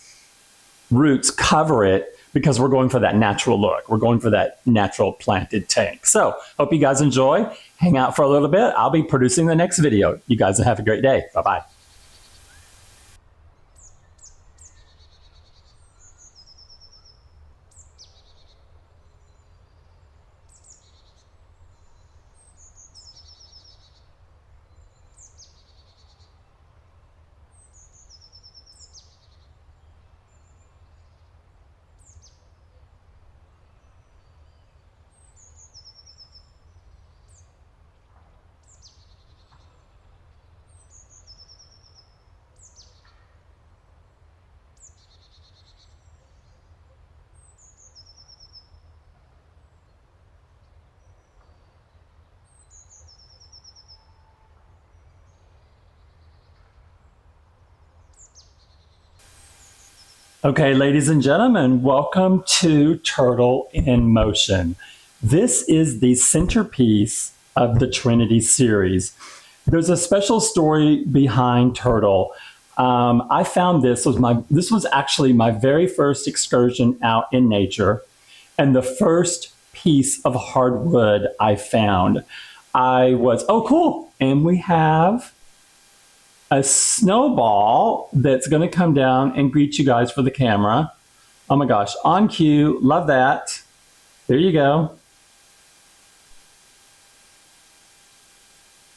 roots cover it, because we're going for that natural look. We're going for that natural planted tank. So hope you guys enjoy. Hang out for a little bit. I'll be producing the next video. You guys have a great day. Bye-bye. Okay, ladies and gentlemen, welcome to Turtle in Motion. This is the centerpiece of the Trinity series. There's a special story behind Turtle. I found this was actually my very first excursion out in nature and the first piece of hardwood I found. Oh cool, and we have a snowball that's going to come down and greet you guys for the camera. Oh my gosh, on cue, love that. There you go.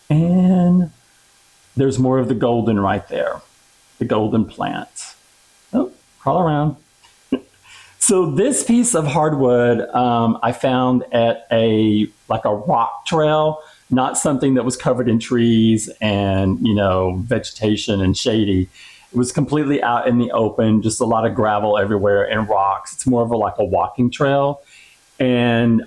And there's more of the golden right there, the golden plant. Oh, crawl around. So this piece of hardwood I found at a rock trail, not something that was covered in trees and vegetation and shady. It was completely out in the open, just a lot of gravel everywhere and rocks. It's more of a walking trail, and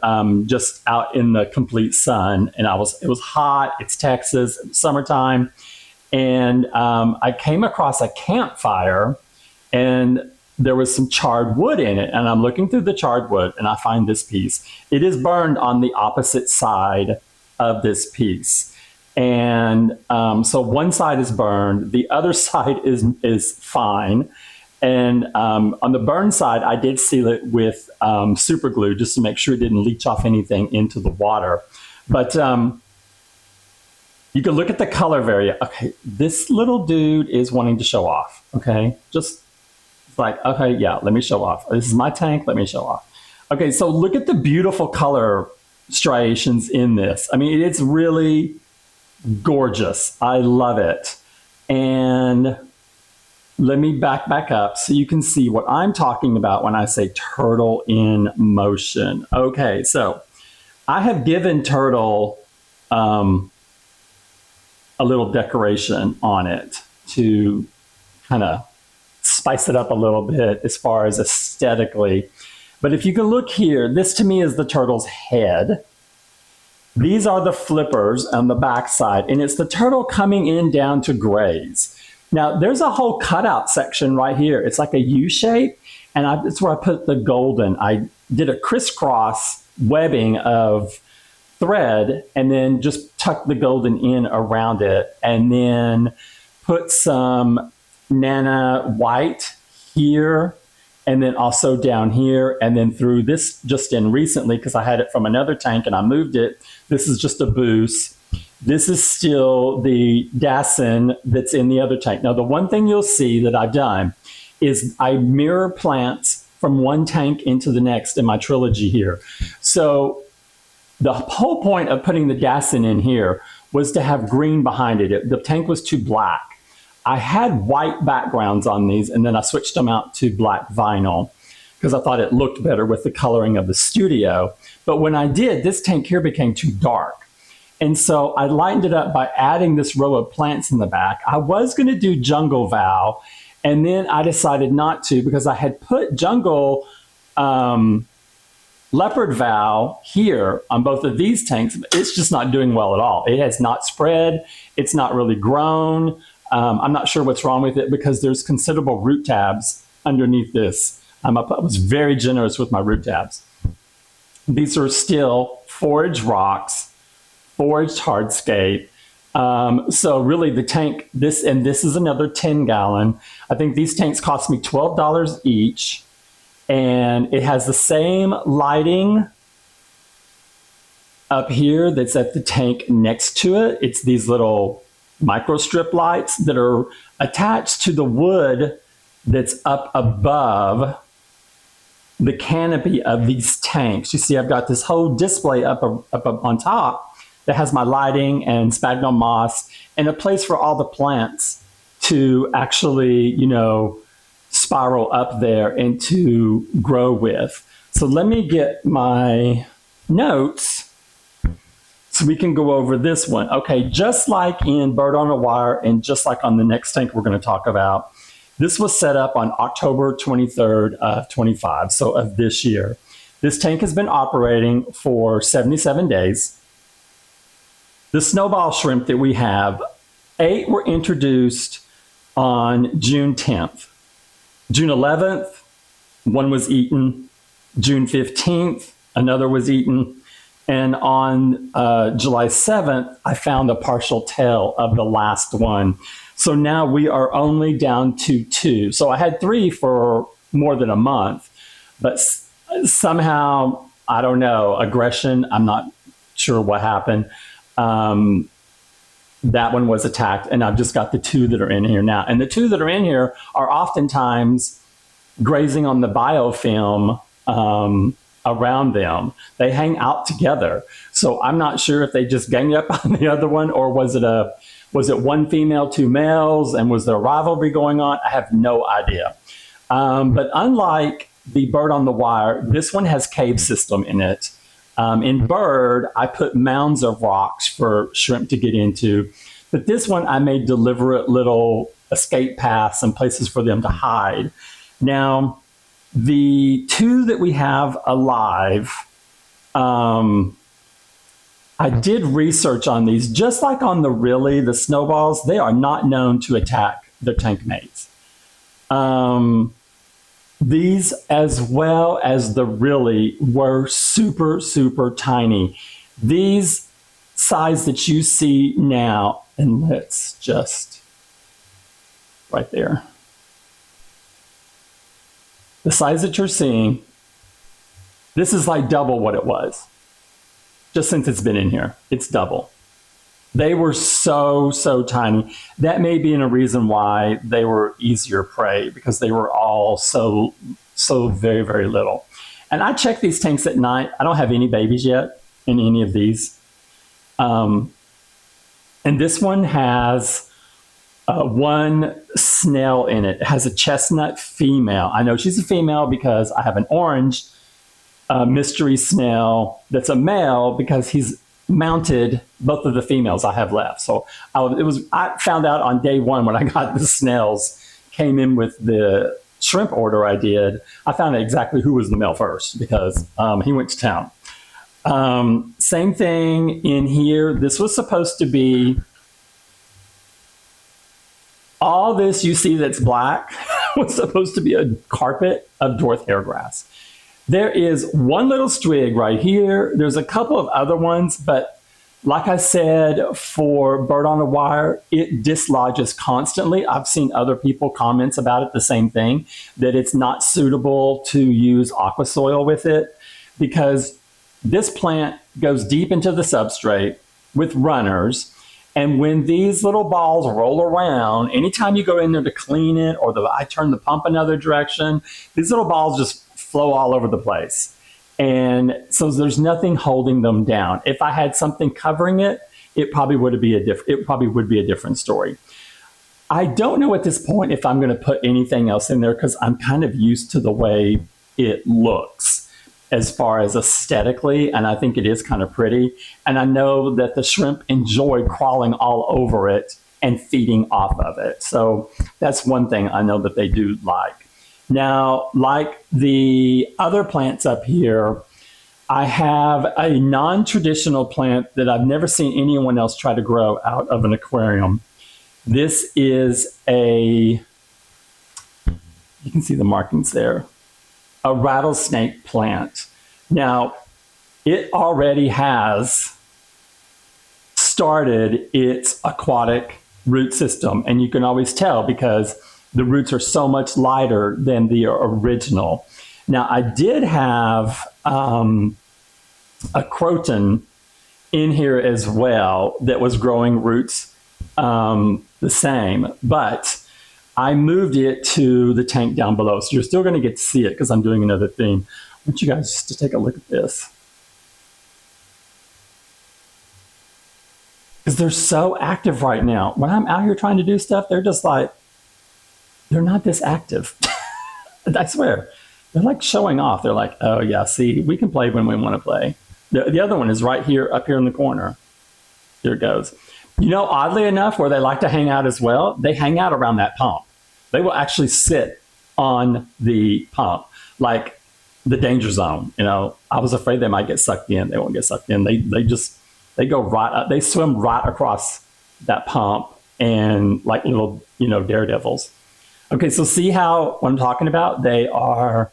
just out in the complete sun. And it was hot. It's Texas, summertime, and I came across a campfire, and there was some charred wood in it, and I'm looking through the charred wood, and I find this piece. It is burned on the opposite side of this piece. And so one side is burned, the other side is fine. And on the burned side, I did seal it with super glue just to make sure it didn't leach off anything into the water. But you can look at the color variant. Okay, this little dude is wanting to show off, okay? Just okay, yeah, let me show off. This is my tank, let me show off. Okay, so look at the beautiful color striations in this. I mean, it's really gorgeous. I love it. And let me back up so you can see what I'm talking about when I say turtle in motion. Okay, so I have given Turtle a little decoration on it to kind of spice it up a little bit as far as aesthetically. But if you can look here, this to me is the turtle's head. These are the flippers on the back side, and it's the turtle coming in down to graze. Now, there's a whole cutout section right here. It's like a U shape, and it's where I put the golden. I did a crisscross webbing of thread and then just tucked the golden in around it, and then put some Nana white here, and then also down here, and then threw this just in recently because I had it from another tank and I moved it. This is just a boost. This is still the Dasin that's in the other tank. Now, the one thing you'll see that I've done is I mirror plants from one tank into the next in my trilogy here. So the whole point of putting the Dasin in here was to have green behind it. The tank was too black. I had white backgrounds on these, and then I switched them out to black vinyl because I thought it looked better with the coloring of the studio. But when I did, this tank here became too dark. And so I lightened it up by adding this row of plants in the back. I was going to do jungle vow, and then I decided not to because I had put jungle leopard vow here on both of these tanks. It's just not doing well at all. It has not spread. It's not really grown. I'm not sure what's wrong with it because there's considerable root tabs underneath this. I was very generous with my root tabs. These are still foraged rocks, foraged hardscape. So really the tank, this is another 10-gallon. I think these tanks cost me $12 each. And it has the same lighting up here that's at the tank next to it. It's these little micro strip lights that are attached to the wood that's up above the canopy of these tanks. You see, I've got this whole display up on top that has my lighting and sphagnum moss and a place for all the plants to actually, spiral up there and to grow with. So let me get my notes so we can go over this one. Okay, just like in Bird on a Wire and just like on the next tank we're going to talk about, this was set up on October 23rd of 25, so of this year. This tank has been operating for 77 days. The snowball shrimp that we have, 8 were introduced on June 10th. June 11th, one was eaten. June 15th, another was eaten. And on July 7th, I found a partial tail of the last one. So now we are only down to 2. So I had 3 for more than a month, but somehow, I don't know, aggression, I'm not sure what happened. That one was attacked, and I've just got the 2 that are in here now. And the 2 that are in here are oftentimes grazing on the biofilm around them. They hang out together. So I'm not sure if they just ganged up on the other one, or was it one female, 2 males, and was there a rivalry going on? I have no idea. But unlike the bird on the wire, this one has cave system in it. In bird, I put mounds of rocks for shrimp to get into. But this one, I made deliberate little escape paths and places for them to hide. Now, the 2 that we have alive, I did research on these. Just like on the snowballs, they are not known to attack their tank mates. These, as well as the were super, super tiny. These size that you see now, and let's just, right there. The size that you're seeing, this is like double what it was. Just since it's been in here, it's double. They were so, so tiny. That may be a reason why they were easier prey, because they were all so very, very little. And I check these tanks at night. I don't have any babies yet in any of these. And this one has one snail in it. It has a chestnut female. I know she's a female because I have an orange mystery snail that's a male, because he's mounted both of the females I have left. So I found out on day 1 when I got the snails, came in with the shrimp order I did, I found out exactly who was the male first, because he went to town. Same thing in here. This was supposed to be, all this you see that's black was supposed to be a carpet of dwarf hairgrass. There is one little twig right here. There's a couple of other ones, but like I said, for bird on a wire, it dislodges constantly. I've seen other people comments about it, the same thing, that it's not suitable to use aqua soil with it, because this plant goes deep into the substrate with runners. And when these little balls roll around, anytime you go in there to clean it, or I turn the pump another direction, these little balls just flow all over the place. And so there's nothing holding them down. If I had something covering it, it probably would be a different story. I don't know at this point if I'm going to put anything else in there, because I'm kind of used to the way it looks as far as aesthetically, and I think it is kind of pretty. And I know that the shrimp enjoy crawling all over it and feeding off of it. So that's one thing I know that they do like. Now, like the other plants up here, I have a non-traditional plant that I've never seen anyone else try to grow out of an aquarium. This is you can see the markings there, a rattlesnake plant. Now, it already has started its aquatic root system, and you can always tell because the roots are so much lighter than the original. Now, I did have a croton in here as well that was growing roots the same, but I moved it to the tank down below. So you're still going to get to see it because I'm doing another theme. I want you guys just to take a look at this. Because they're so active right now. When I'm out here trying to do stuff, they're just like, they're not this active. I swear. They're like showing off. They're like, oh yeah, see, we can play when we want to play. The other one is right here, up here in the corner. Here it goes. You know, oddly enough, where they like to hang out as well, they hang out around that pump. They will actually sit on the pump, like the danger zone. You know, I was afraid they might get sucked in. They won't get sucked in. They go right up. They swim right across that pump and like little, daredevils. Okay, so see how what I'm talking about? They go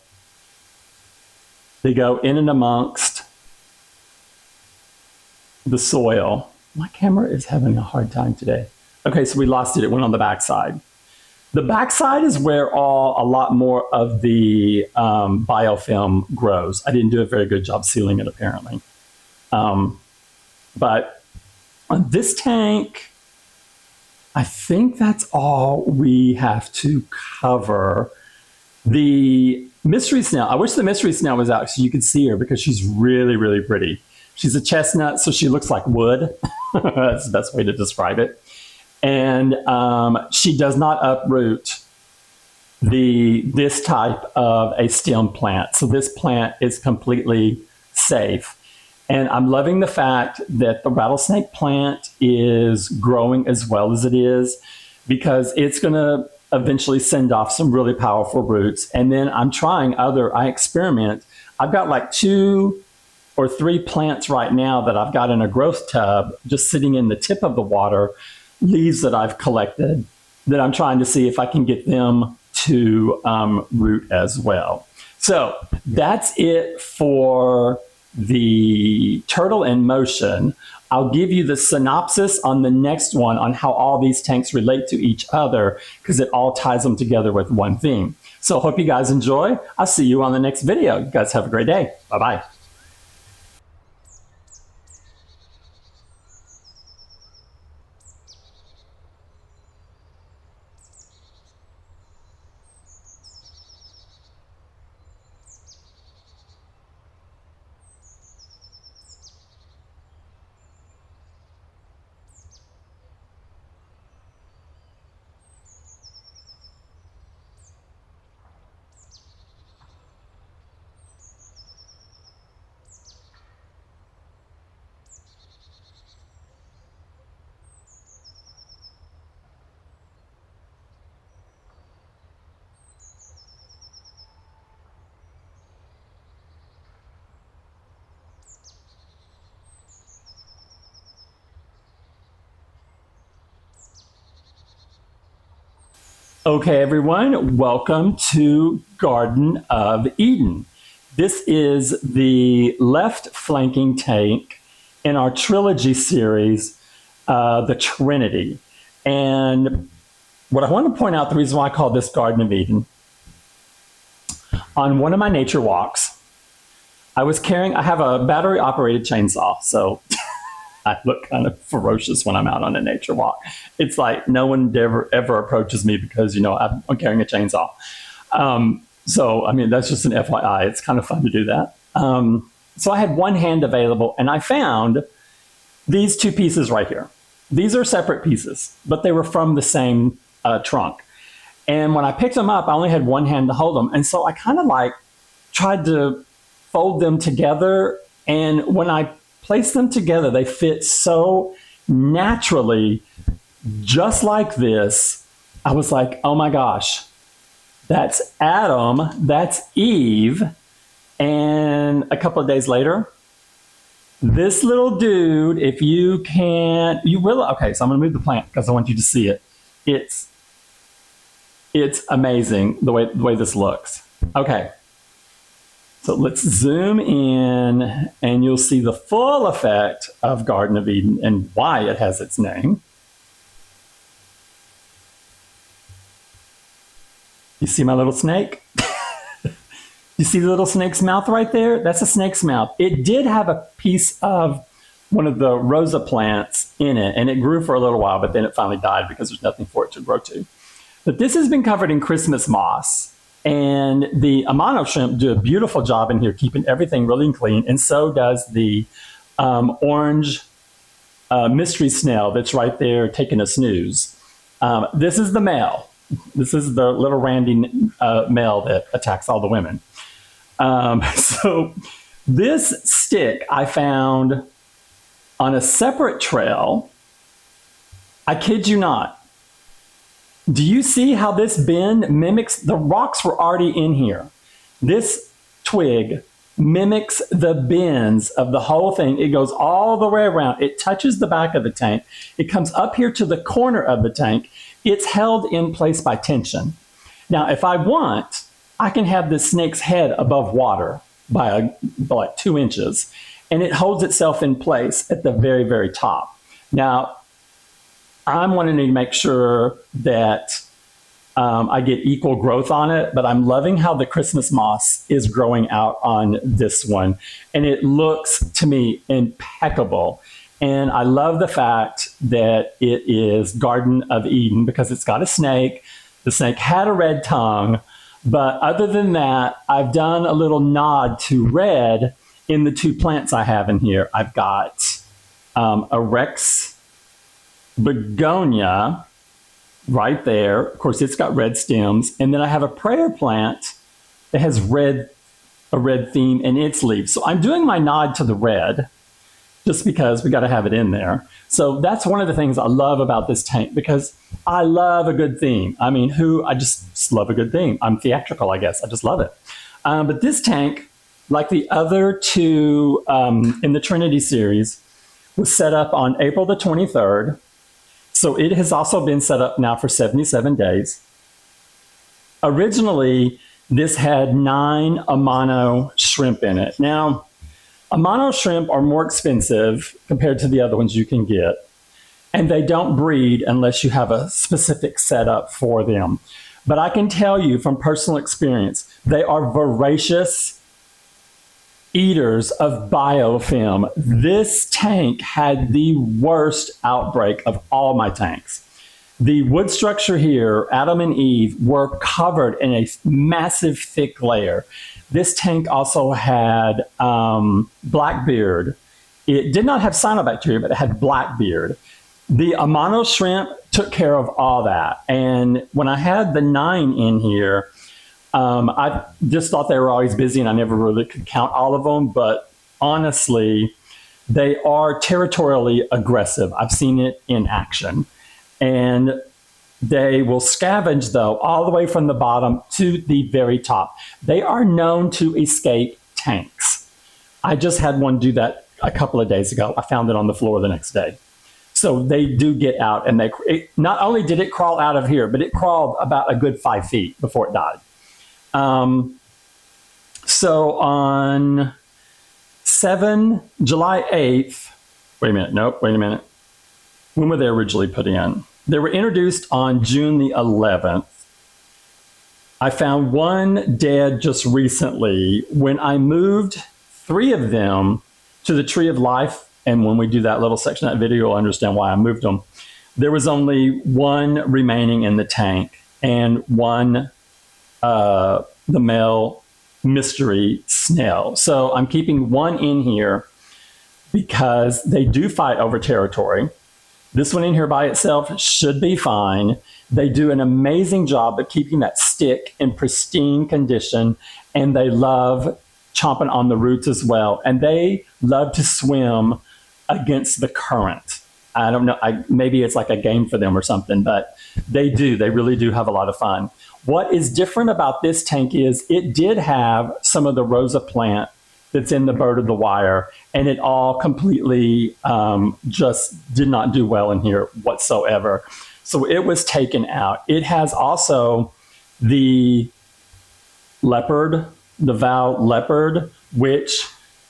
in and amongst the soil. My camera is having a hard time today. Okay, so we lost it. It went on the backside. The backside is where a lot more of the biofilm grows. I didn't do a very good job sealing it, apparently. But on this tank, I think that's all we have to cover. The mystery snail, I wish the mystery snail was out so you could see her because she's really, really pretty. She's a chestnut, so she looks like wood. That's the best way to describe it. And she does not uproot this type of a stem plant. So this plant is completely safe. And I'm loving the fact that the rattlesnake plant is growing as well as it is, because it's going to eventually send off some really powerful roots. And then I experiment. I've got like 2 or 3 plants right now that I've got in a growth tub just sitting in the tip of the water, leaves that I've collected that I'm trying to see if I can get them to root as well. So that's it for the turtle in motion. I'll give you the synopsis on the next one on how all these tanks relate to each other, because it all ties them together with one theme. So hope you guys enjoy. I'll see you on the next video. You guys have a great day. Bye-bye. Okay, everyone, welcome to Garden of Eden. This is the left flanking tank in our trilogy series, the Trinity. And what I want to point out, the reason why I call this Garden of Eden, on one of my nature walks, I have a battery operated chainsaw, so I look kind of ferocious when I'm out on a nature walk. It's like no one ever approaches me because, I'm carrying a chainsaw. So, I mean, that's just an FYI. It's kind of fun to do that. So I had one hand available, and I found these 2 pieces right here. These are separate pieces, but they were from the same trunk. And when I picked them up, I only had one hand to hold them. And so I kind of tried to fold them together. And when I place them together, they fit so naturally, just like this. I was like, oh my gosh, that's Adam, that's Eve. And a couple of days later, this little dude, if you can't, you will, okay, so I'm gonna move the plant because I want you to see it. It's amazing the way this looks. Okay. So let's zoom in and you'll see the full effect of Garden of Eden and why it has its name. You see my little snake? You see the little snake's mouth right there? That's a snake's mouth. It did have a piece of one of the Rosa plants in it, and it grew for a little while, but then it finally died because there's nothing for it to grow to. But this has been covered in Christmas moss. And the Amano shrimp do a beautiful job in here, keeping everything really clean. And so does the orange mystery snail that's right there taking a snooze. This is the male. This is the little randy male that attacks all the women. So this stick I found on a separate trail. I kid you not. Do you see how this bend mimics, the rocks were already in here. This twig mimics the bends of the whole thing. It goes all the way around. It touches the back of the tank. It comes up here to the corner of the tank. It's held in place by tension. Now, if I want, I can have this snake's head above water by like 2 inches, and it holds itself in place at the very, very top. Now, I'm wanting to make sure that I get equal growth on it, but I'm loving how the Christmas moss is growing out on this one. And it looks, to me, impeccable. And I love the fact that it is Garden of Eden because it's got a snake. The snake had a red tongue. But other than that, I've done a little nod to red in the 2 plants I have in here. I've got a Rex begonia right there. Of course, it's got red stems. And then I have a prayer plant that has a red theme in its leaves. So I'm doing my nod to the red just because we got to have it in there. So that's one of the things I love about this tank because I love a good theme. I mean, I just love a good theme. I'm theatrical, I guess. I just love it. But this tank, like the other 2 in the Trinity series, was set up on April the 23rd. So it has also been set up now for 77 days. Originally, this had 9 Amano shrimp in it. Now, Amano shrimp are more expensive compared to the other ones you can get. And they don't breed unless you have a specific setup for them. But I can tell you from personal experience, they are voracious eaters of biofilm. This tank had the worst outbreak of all my tanks. The wood structure here, Adam and Eve, were covered in a massive thick layer. This tank also had blackbeard. It did not have cyanobacteria, but it had blackbeard. The Amano shrimp took care of all that. And when I had the 9 in here, I just thought they were always busy and I never really could count all of them. But honestly, they are territorially aggressive. I've seen it in action. And they will scavenge, though, all the way from the bottom to the very top. They are known to escape tanks. I just had one do that a couple of days ago. I found it on the floor the next day. So they do get out. And not only did it crawl out of here, but it crawled about a good 5 feet before it died. So on July 8th, wait a minute. When were they originally put in? They were introduced on June the 11th. I found one dead just recently when I moved 3 of them to the Tree of Life. And when we do that little section of that video, you'll understand why I moved them. There was only 1 remaining in the tank and 1 the male mystery snail. So I'm keeping 1 in here because they do fight over territory. This one in here by itself should be fine. They do an amazing job of keeping that stick in pristine condition, and they love chomping on the roots as well. And they love to swim against the current. I don't know, maybe it's like a game for them or something, but they really do have a lot of fun. What is different about this tank is it did have some of the Rosa plant that's in the bird of the wire, and it all completely just did not do well in here whatsoever. So it was taken out. It has also the leopard, the Val leopard, which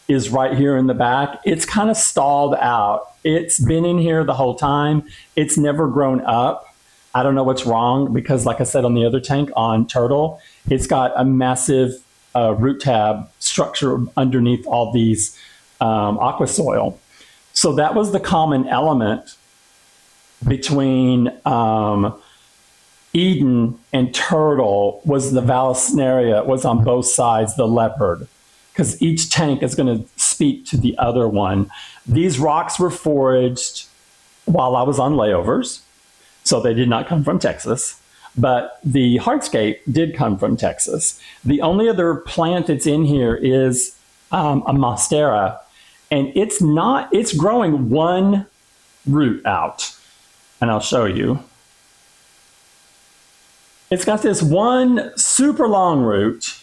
is right here in the back. It's kind of stalled out. It's been in here the whole time. It's never grown up. I don't know what's wrong because, like I said on the other tank on Turtle, it's got a massive root tab structure underneath all these aqua soil. So that was the common element between Eden and Turtle, was the Vallisneria was on both sides, the leopard, because each tank is going to speak to the other one. These rocks were foraged while I was on layovers, so they did not come from Texas. But the hardscape did come from Texas. The only other plant that's in here is a monstera, and it's growing 1 root out, and I'll show you. It's got this 1 super long root,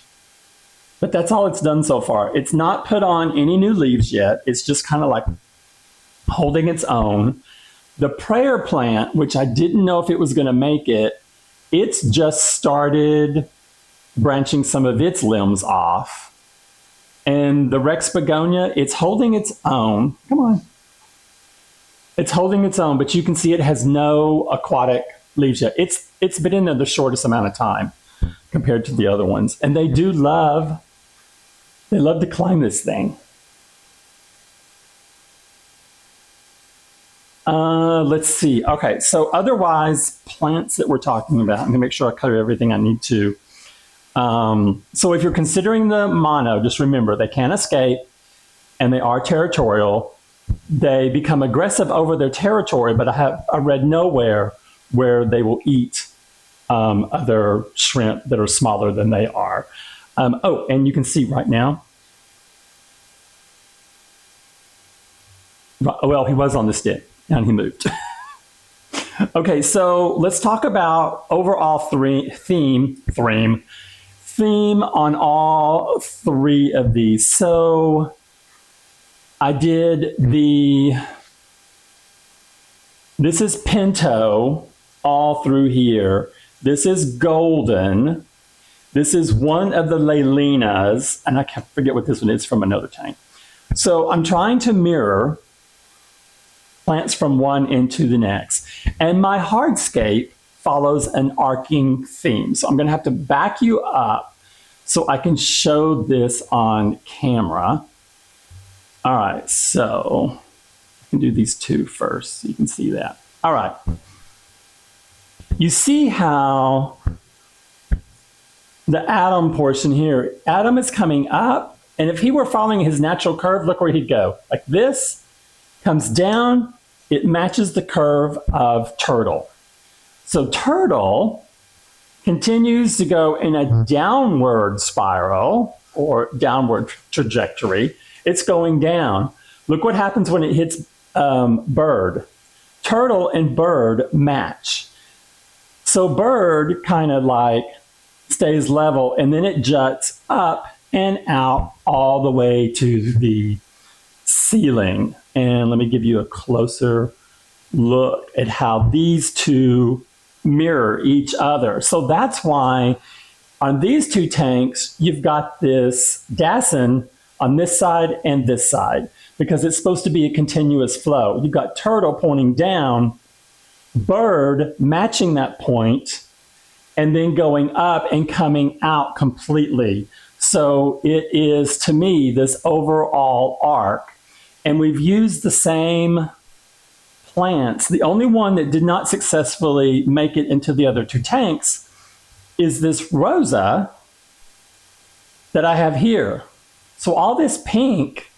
but that's all it's done so far. It's not put on any new leaves yet. It's just kind of like holding its own. The prayer plant, which I didn't know if it was going to make it, it's just started branching some of its limbs off. And the Rex begonia, it's holding its own. Come on. It's holding its own, but you can see it has no aquatic leaves yet. It's been in there the shortest amount of time compared to the other ones. And they love to climb this thing. Let's see. Okay, so otherwise, plants that we're talking about, I'm going to make sure I cover everything I need to. So if you're considering the mono, just remember they can't escape and they are territorial. They become aggressive over their territory, but I read nowhere where they will eat other shrimp that are smaller than they are. Oh, and you can see right now. Well, he was on the stick and he moved. Okay, so let's talk about overall theme on all three of these. So I did this is Pinto all through here. This is Golden. This is one of the Leylinas, and I can't forget what this one is from another tank. So I'm trying to mirror plants from one into the next. And my hardscape follows an arcing theme. So I'm going to have to back you up so I can show this on camera. All right, so I can do these two first so you can see that. All right. You see how the Adam portion here, Adam is coming up, and if he were following his natural curve, look where he'd go. Like this, comes down, it matches the curve of Turtle. So Turtle continues to go in a downward spiral or downward trajectory. It's going down. Look what happens when it hits Bird. Turtle and Bird match. So Bird kind of like stays level, and then it juts up and out all the way to the ceiling. And let me give you a closer look at how these two mirror each other. So that's why on these two tanks, you've got this Dassin on this side and this side, because it's supposed to be a continuous flow. You've got Turtle pointing down, Bird matching that point, and then going up and coming out completely. So it is, to me, this overall arc. And we've used the same plants. The only one that did not successfully make it into the other two tanks is this Rosa that I have here. So all this pink,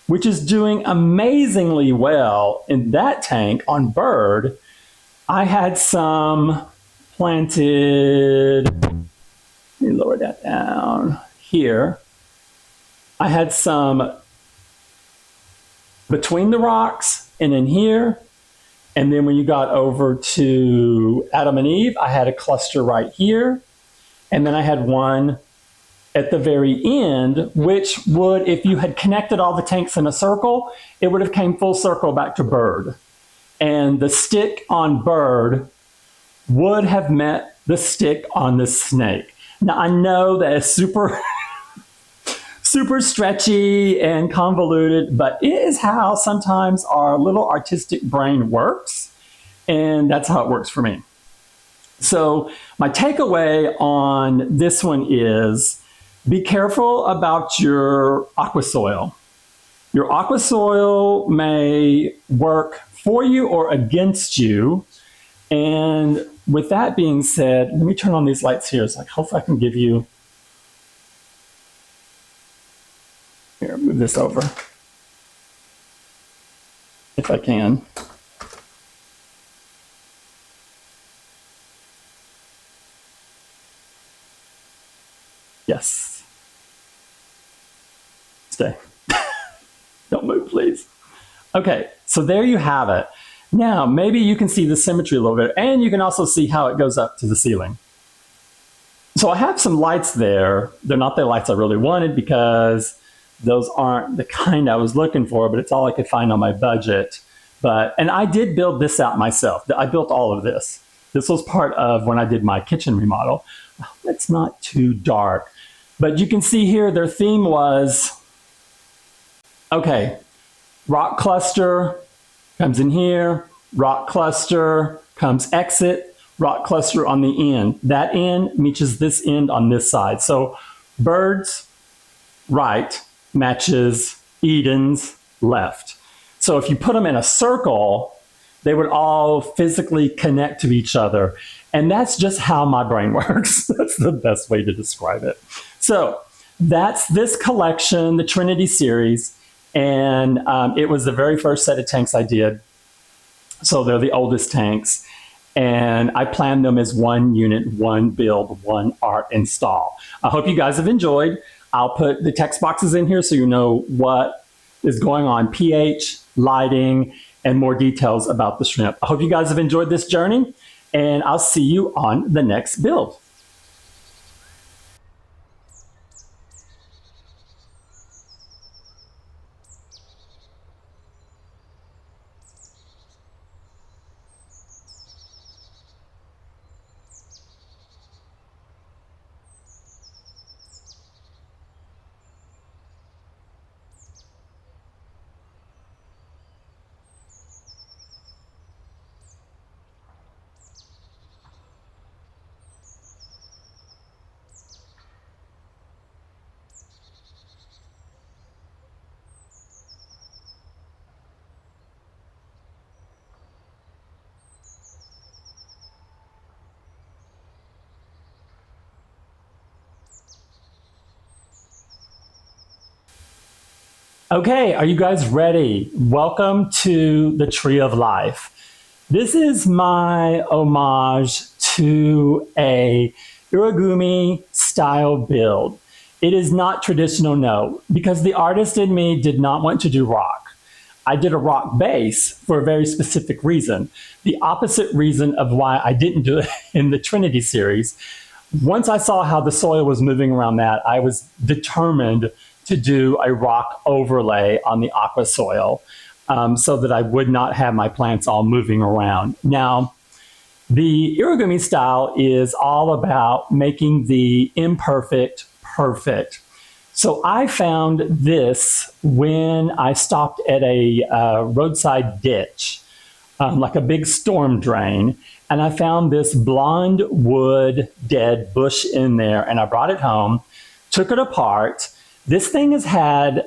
which is doing amazingly well in that tank on Bird, I had some planted, let me lower that down here. I had some between the rocks and in here. And then when you got over to Adam and Eve, I had a cluster right here. And then I had one at the very end, which would, if you had connected all the tanks in a circle, it would have came full circle back to Bird. And the stick on Bird would have met the stick on the snake. Now I know that it's super stretchy and convoluted, but it is how sometimes our little artistic brain works, and that's how it works for me. So my takeaway on this one is be careful about your aqua soil. Your aqua soil may work for you or against you. And with that being said, let me turn on these lights here. So hopefully I can give you, here, move this over if I can. Yes. Stay. Don't move, please. Okay, so there you have it. Now, maybe you can see the symmetry a little bit, and you can also see how it goes up to the ceiling. So I have some lights there. They're not the lights I really wanted because those aren't the kind I was looking for, but it's all I could find on my budget. And I did build this out myself. I built all of this. This was part of when I did my kitchen remodel. It's not too dark. But you can see here their theme was, okay, rock cluster comes in here, rock cluster comes exit, rock cluster on the end. That end matches this end on this side. So birds right matches Eden's left. So if you put them in a circle, they would all physically connect to each other. And that's just how my brain works. That's the best way to describe it. So that's this collection, the Trinity series. And it was the very first set of tanks I did. So they're the oldest tanks. And I planned them as one unit, one build, one art install. I hope you guys have enjoyed. I'll put the text boxes in here so you know what is going on, pH, lighting, and more details about the shrimp. I hope you guys have enjoyed this journey, and I'll see you on the next build. Okay, are you guys ready? Welcome to the Tree of Life. This is my homage to a Irigumi style build. It is not traditional, no, because the artist in me did not want to do rock. I did a rock base for a very specific reason. The opposite reason of why I didn't do it in the Trinity series. Once I saw how the soil was moving around that, I was determined to do a rock overlay on the aqua soil so that I would not have my plants all moving around. Now, the Irigumi style is all about making the imperfect perfect. So I found this when I stopped at a roadside ditch, like a big storm drain, and I found this blonde wood dead bush in there, and I brought it home, took it apart. This thing has had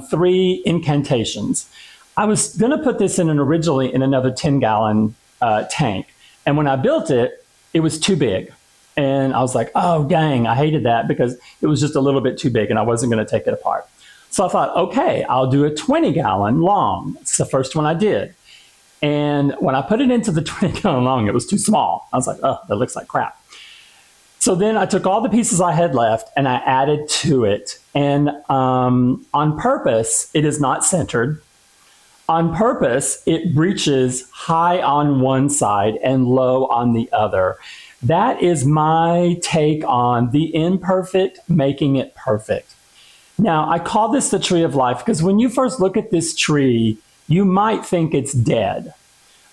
3 incantations. I was going to put this in originally in another 10-gallon tank. And when I built it, it was too big. And I was like, oh, dang, I hated that because it was just a little bit too big and I wasn't going to take it apart. So I thought, okay, I'll do a 20-gallon long. It's the first one I did. And when I put it into the 20-gallon long, it was too small. I was like, oh, that looks like crap. So then I took all the pieces I had left and I added to it. And on purpose, it is not centered. On purpose, it breaches high on one side and low on the other. That is my take on the imperfect making it perfect. Now, I call this the Tree of Life because when you first look at this tree, you might think it's dead.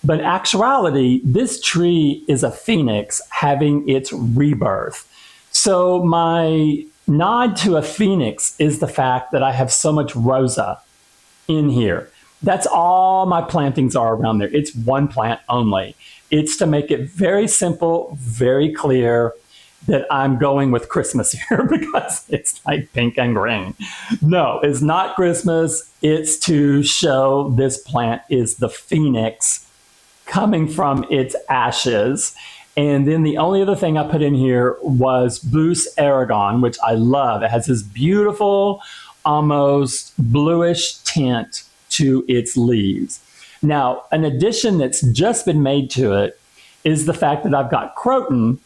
But in actuality, this tree is a phoenix having its rebirth. So my nod to a phoenix is the fact that I have so much rosa in here. That's all my plantings are around there. It's one plant only. It's to make it very simple, very clear that I'm going with Christmas here because it's like pink and green. No, it's not Christmas. It's to show this plant is the phoenix coming from its ashes. And then the only other thing I put in here was Blues Aragon, which I love. It has this beautiful, almost bluish tint to its leaves. Now, an addition that's just been made to it is the fact that I've got croton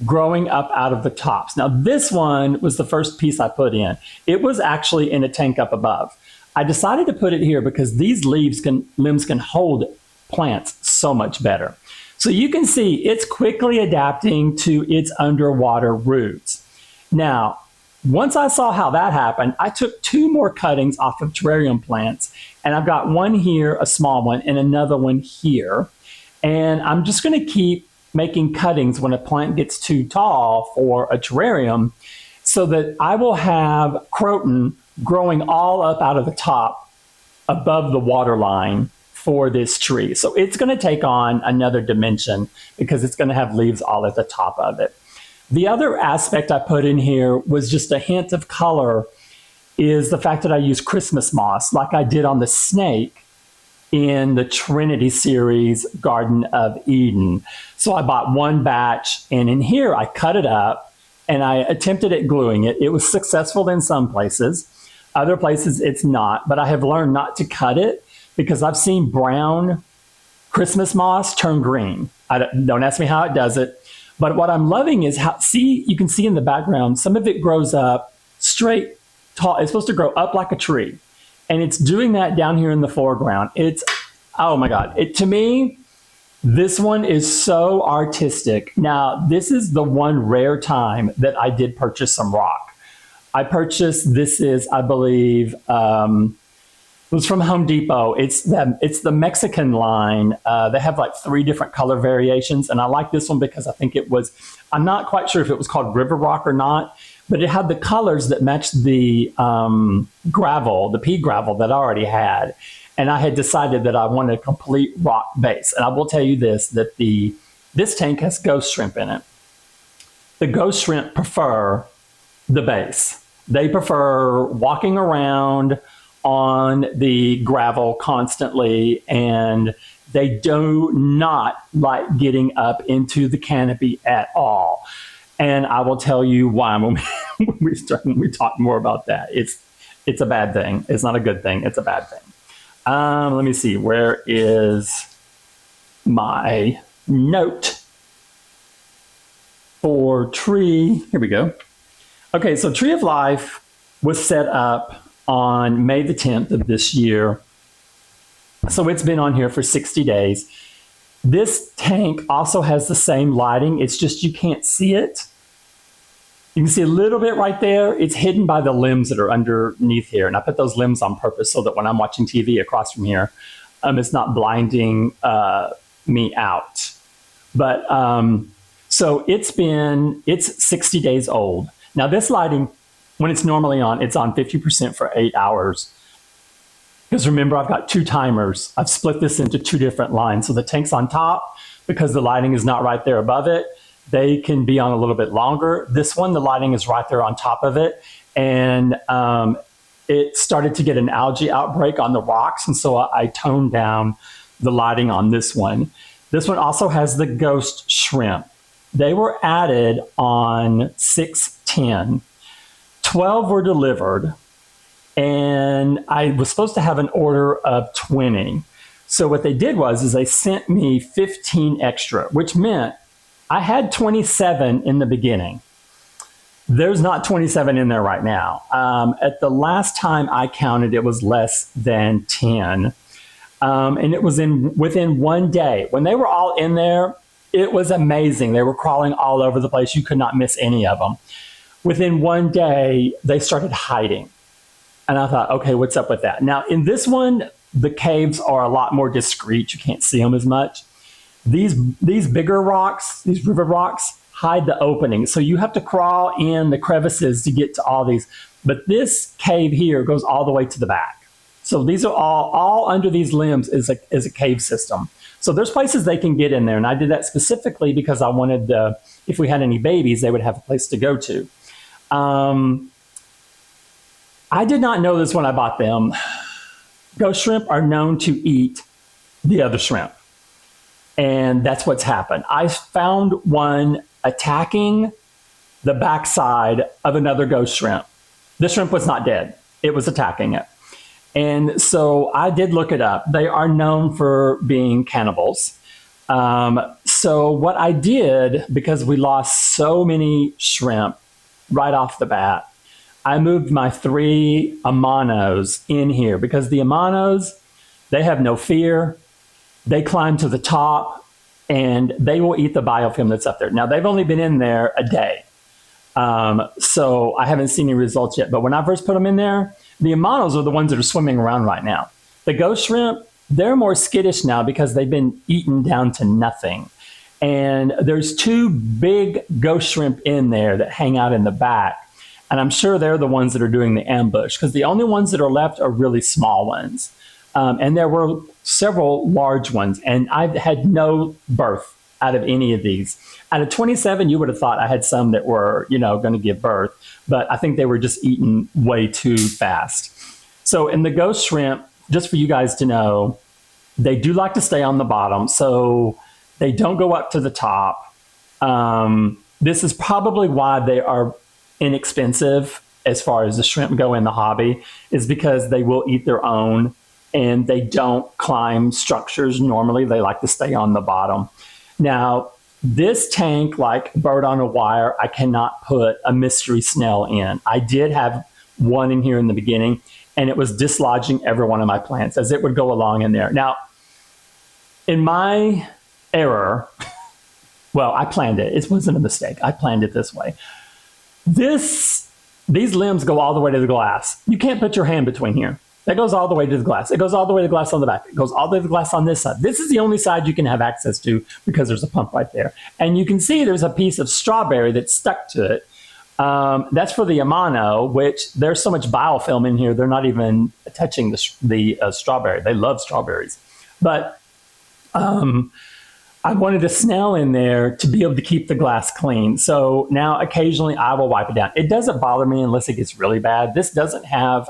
growing up out of the tops. Now, this one was the first piece I put in. It was actually in a tank up above. I decided to put it here because these limbs can hold plants so much better. So you can see it's quickly adapting to its underwater roots. Now, once I saw how that happened, I took 2 more cuttings off of terrarium plants, and I've got one here, a small one, and another one here. And I'm just going to keep making cuttings when a plant gets too tall for a terrarium, so that I will have croton growing all up out of the top above the water line for this tree. So it's going to take on another dimension because it's going to have leaves all at the top of it. The other aspect I put in here was just a hint of color, is the fact that I use Christmas moss like I did on the snake in the Trinity series Garden of Eden. So I bought one batch, and in here I cut it up and I attempted at gluing it. It was successful in some places. Other places it's not, but I have learned not to cut it because I've seen brown Christmas moss turn green. Don't ask me how it does it, but what I'm loving is how, you can see in the background, some of it grows up straight, tall. It's supposed to grow up like a tree. And it's doing that down here in the foreground. It's, oh my God. To me, this one is so artistic. Now, this is the one rare time that I did purchase some rock. I purchased, this is, I believe, it was from Home Depot. It's the Mexican line. They have like 3 different color variations. And I like this one because I think it was, I'm not quite sure if it was called River Rock or not, but it had the colors that matched the gravel, the pea gravel that I already had. And I had decided that I wanted a complete rock base. And I will tell you this, that this tank has ghost shrimp in it. The ghost shrimp prefer the base. They prefer walking around on the gravel constantly, and they do not like getting up into the canopy at all. And I will tell you why when we talk more about that. It's a bad thing. It's not a good thing. It's a bad thing. Let me see. Where is my note for tree? Here we go. Okay, so Tree of Life was set up on May the 10th of this year. So it's been on here for 60 days. This tank also has the same lighting. It's just you can't see it. You can see a little bit right there. It's hidden by the limbs that are underneath here. And I put those limbs on purpose so that when I'm watching TV across from here, it's not blinding me out. But so it's 60 days old. Now this lighting, when it's normally on, it's on 50% for 8 hours. Because remember, I've got 2 timers. I've split this into 2 different lines. So the tank's on top because the lighting is not right there above it. They can be on a little bit longer. This one, the lighting is right there on top of it. And it started to get an algae outbreak on the rocks. And so I toned down the lighting on this one. This one also has the ghost shrimp. They were added on 6/10. 12 were delivered. And I was supposed to have an order of 20. So what they did was they sent me 15 extra, which meant I had 27 in the beginning. There's not 27 in there right now. At the last time I counted, it was less than 10. And it was within one day. When they were all in there, it was amazing. They were crawling all over the place. You could not miss any of them. Within one day, they started hiding. And I thought, okay, what's up with that? Now, in this one, the caves are a lot more discreet. You can't see them as much. These bigger rocks, these river rocks, hide the opening. So you have to crawl in the crevices to get to all these. But this cave here goes all the way to the back. So these are all under these limbs is a cave system. So there's places they can get in there. And I did that specifically because I wanted, if we had any babies, they would have a place to go to. I did not know this when I bought them. Ghost shrimp are known to eat the other shrimp. And that's what's happened. I found one attacking the backside of another ghost shrimp. The shrimp was not dead. It was attacking it. And so I did look it up. They are known for being cannibals. So what I did, because we lost so many shrimp right off the bat, I moved my 3 Amanos in here because the Amanos, they have no fear. They climb to the top and they will eat the biofilm that's up there. Now, they've only been in there a day. So I haven't seen any results yet. But when I first put them in there, the Amanos are the ones that are swimming around right now. The ghost shrimp, they're more skittish now because they've been eaten down to nothing. And there's two big ghost shrimp in there that hang out in the back. And I'm sure they're the ones that are doing the ambush, because the only ones that are left are really small ones. And there were several large ones, and I've had no birth out of any of these. Out of 27, you would have thought I had some that were, going to give birth, but I think they were just eaten way too fast. So in the ghost shrimp, just for you guys to know, they do like to stay on the bottom, so they don't go up to the top. This is probably why they are inexpensive as far as the shrimp go in the hobby, is because they will eat their own, and they don't climb structures normally. They like to stay on the bottom. Now, this tank, like bird on a wire, I cannot put a mystery snail in. I did have one in here in the beginning, and it was dislodging every one of my plants as it would go along in there. Now, in my error, well, I planned it. It wasn't a mistake. I planned it this way. These limbs go all the way to the glass. You can't put your hand between here. That goes all the way to the glass. It goes all the way to the glass on the back. It goes all the way to the glass on this side. This is the only side you can have access to because there's a pump right there. And you can see there's a piece of strawberry that's stuck to it. That's for the Amano, which there's so much biofilm in here, they're not even touching the strawberry. They love strawberries. But I wanted a snail in there to be able to keep the glass clean. So now occasionally I will wipe it down. It doesn't bother me unless it gets really bad. This doesn't have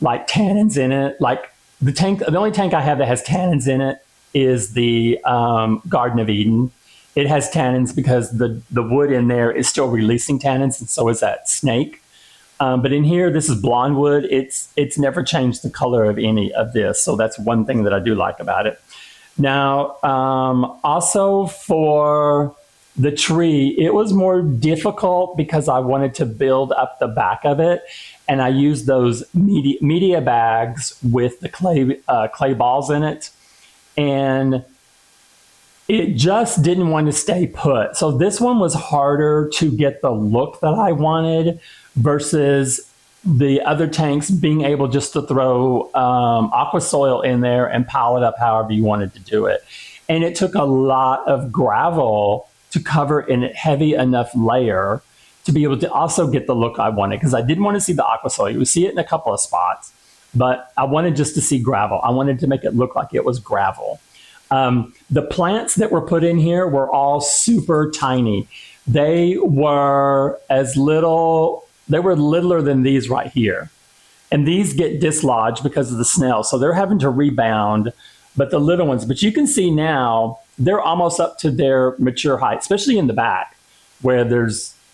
like tannins in it. Like the only tank I have that has tannins in it is the Garden of Eden. It has tannins because the wood in there is still releasing tannins, and so is that snake. But in here, this is blonde wood. It's never changed the color of any of this. So that's one thing that I do like about it. Now, also for the tree, it was more difficult because I wanted to build up the back of it. And I used those media bags with the clay balls in it. And it just didn't want to stay put. So this one was harder to get the look that I wanted versus the other tanks being able just to throw aqua soil in there and pile it up however you wanted to do it. And it took a lot of gravel to cover in a heavy enough layer to be able to also get the look I wanted, because I didn't want to see the aqua soil. You would see it in a couple of spots, but I wanted just to see gravel. I wanted to make it look like it was gravel. The plants that were put in here were all super tiny. They were littler than these right here. And these get dislodged because of the snail. So they're having to rebound, but the little ones, but you can see now they're almost up to their mature height, especially in the back where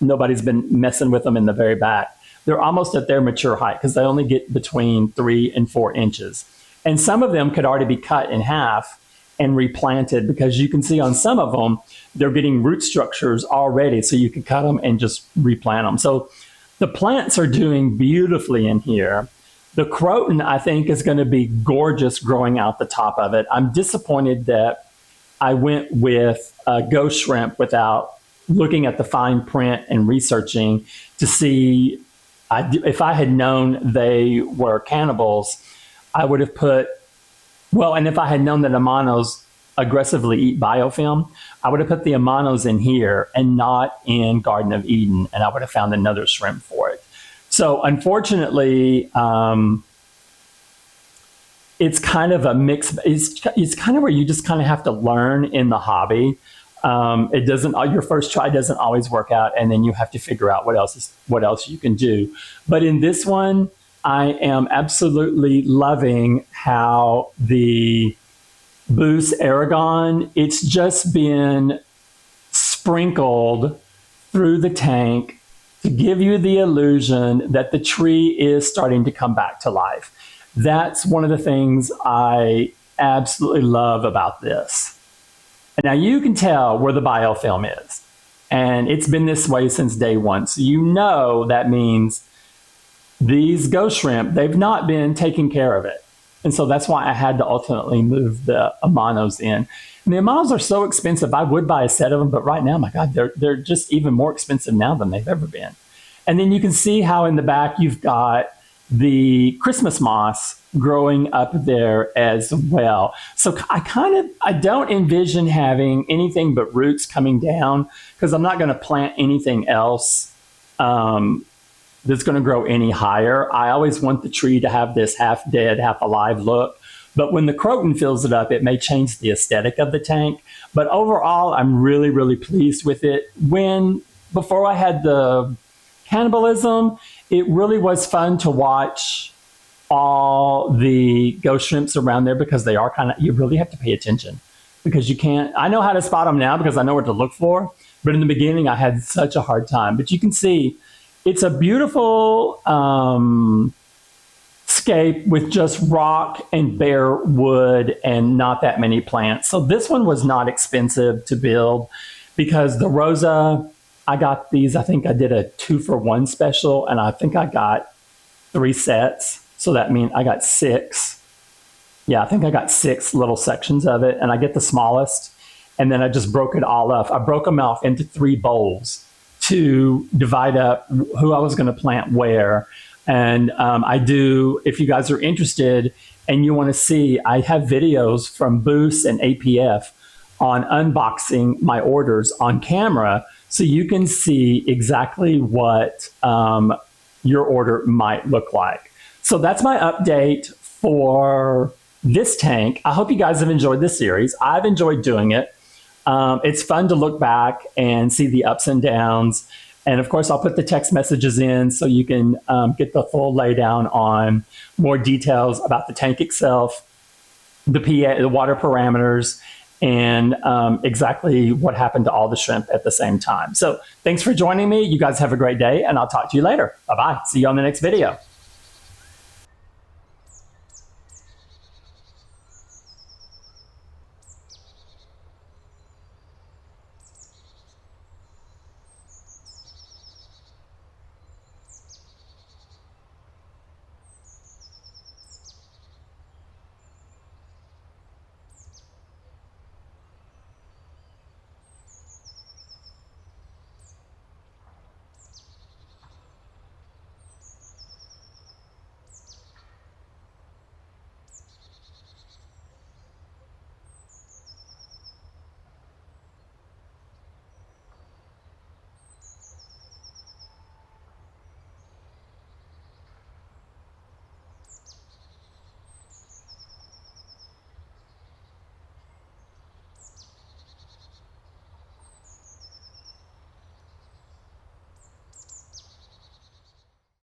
nobody's been messing with them in the very back. They're almost at their mature height because they only get between 3 and 4 inches. And some of them could already be cut in half and replanted, because you can see on some of them, they're getting root structures already. So you could cut them and just replant them. So the plants are doing beautifully in here. The croton, I think, is going to be gorgeous growing out the top of it. I'm disappointed that I went with ghost shrimp without looking at the fine print and researching to see if I had known they were cannibals, I would have and if I had known that Amanos aggressively eat biofilm, I would have put the Amanos in here and not in Garden of Eden, and I would have found another shrimp for it. So unfortunately, it's kind of a mix. It's kind of where you just kind of have to learn in the hobby. Your first try doesn't always work out, and then you have to figure out what else you can do. But in this one, I am absolutely loving how the Boost Aragon, it's just been sprinkled through the tank to give you the illusion that the tree is starting to come back to life. That's one of the things I absolutely love about this. And now you can tell where the biofilm is. And it's been this way since day one. So you know that means these ghost shrimp, they've not been taking care of it. And so that's why I had to ultimately move the Amanos in. And the Amanos are so expensive. I would buy a set of them, but right now, my God, they're just even more expensive now than they've ever been. And then you can see how in the back you've got the Christmas moss growing up there as well. So I don't envision having anything but roots coming down, because I'm not going to plant anything else that's going to grow any higher. I always want the tree to have this half dead, half alive look. But when the croton fills it up, it may change the aesthetic of the tank. But overall, I'm really, really pleased with it. Before I had the cannibalism, it really was fun to watch all the ghost shrimps around there, because they are you really have to pay attention, because you can't, I know how to spot them now because I know what to look for. But in the beginning, I had such a hard time. But you can see it's a beautiful scape with just rock and bare wood and not that many plants. So this one was not expensive to build, because the Rosa, I got these, I think I did a 2-for-1 special, and I think I got 3 sets. So that means I got 6. Yeah, I think I got 6 little sections of it, and I get the smallest. And then I just broke it all up. I broke them off into 3 bowls to divide up who I was going to plant where. And if you guys are interested and you want to see, I have videos from Boost and APF on unboxing my orders on camera, so you can see exactly what your order might look like. So that's my update for this tank. I hope you guys have enjoyed this series. I've enjoyed doing it. It's fun to look back and see the ups and downs. And of course, I'll put the text messages in so you can get the full laydown on more details about the tank itself, the water parameters, and exactly what happened to all the shrimp at the same time. So thanks for joining me. You guys have a great day, and I'll talk to you later. Bye-bye. See you on the next video.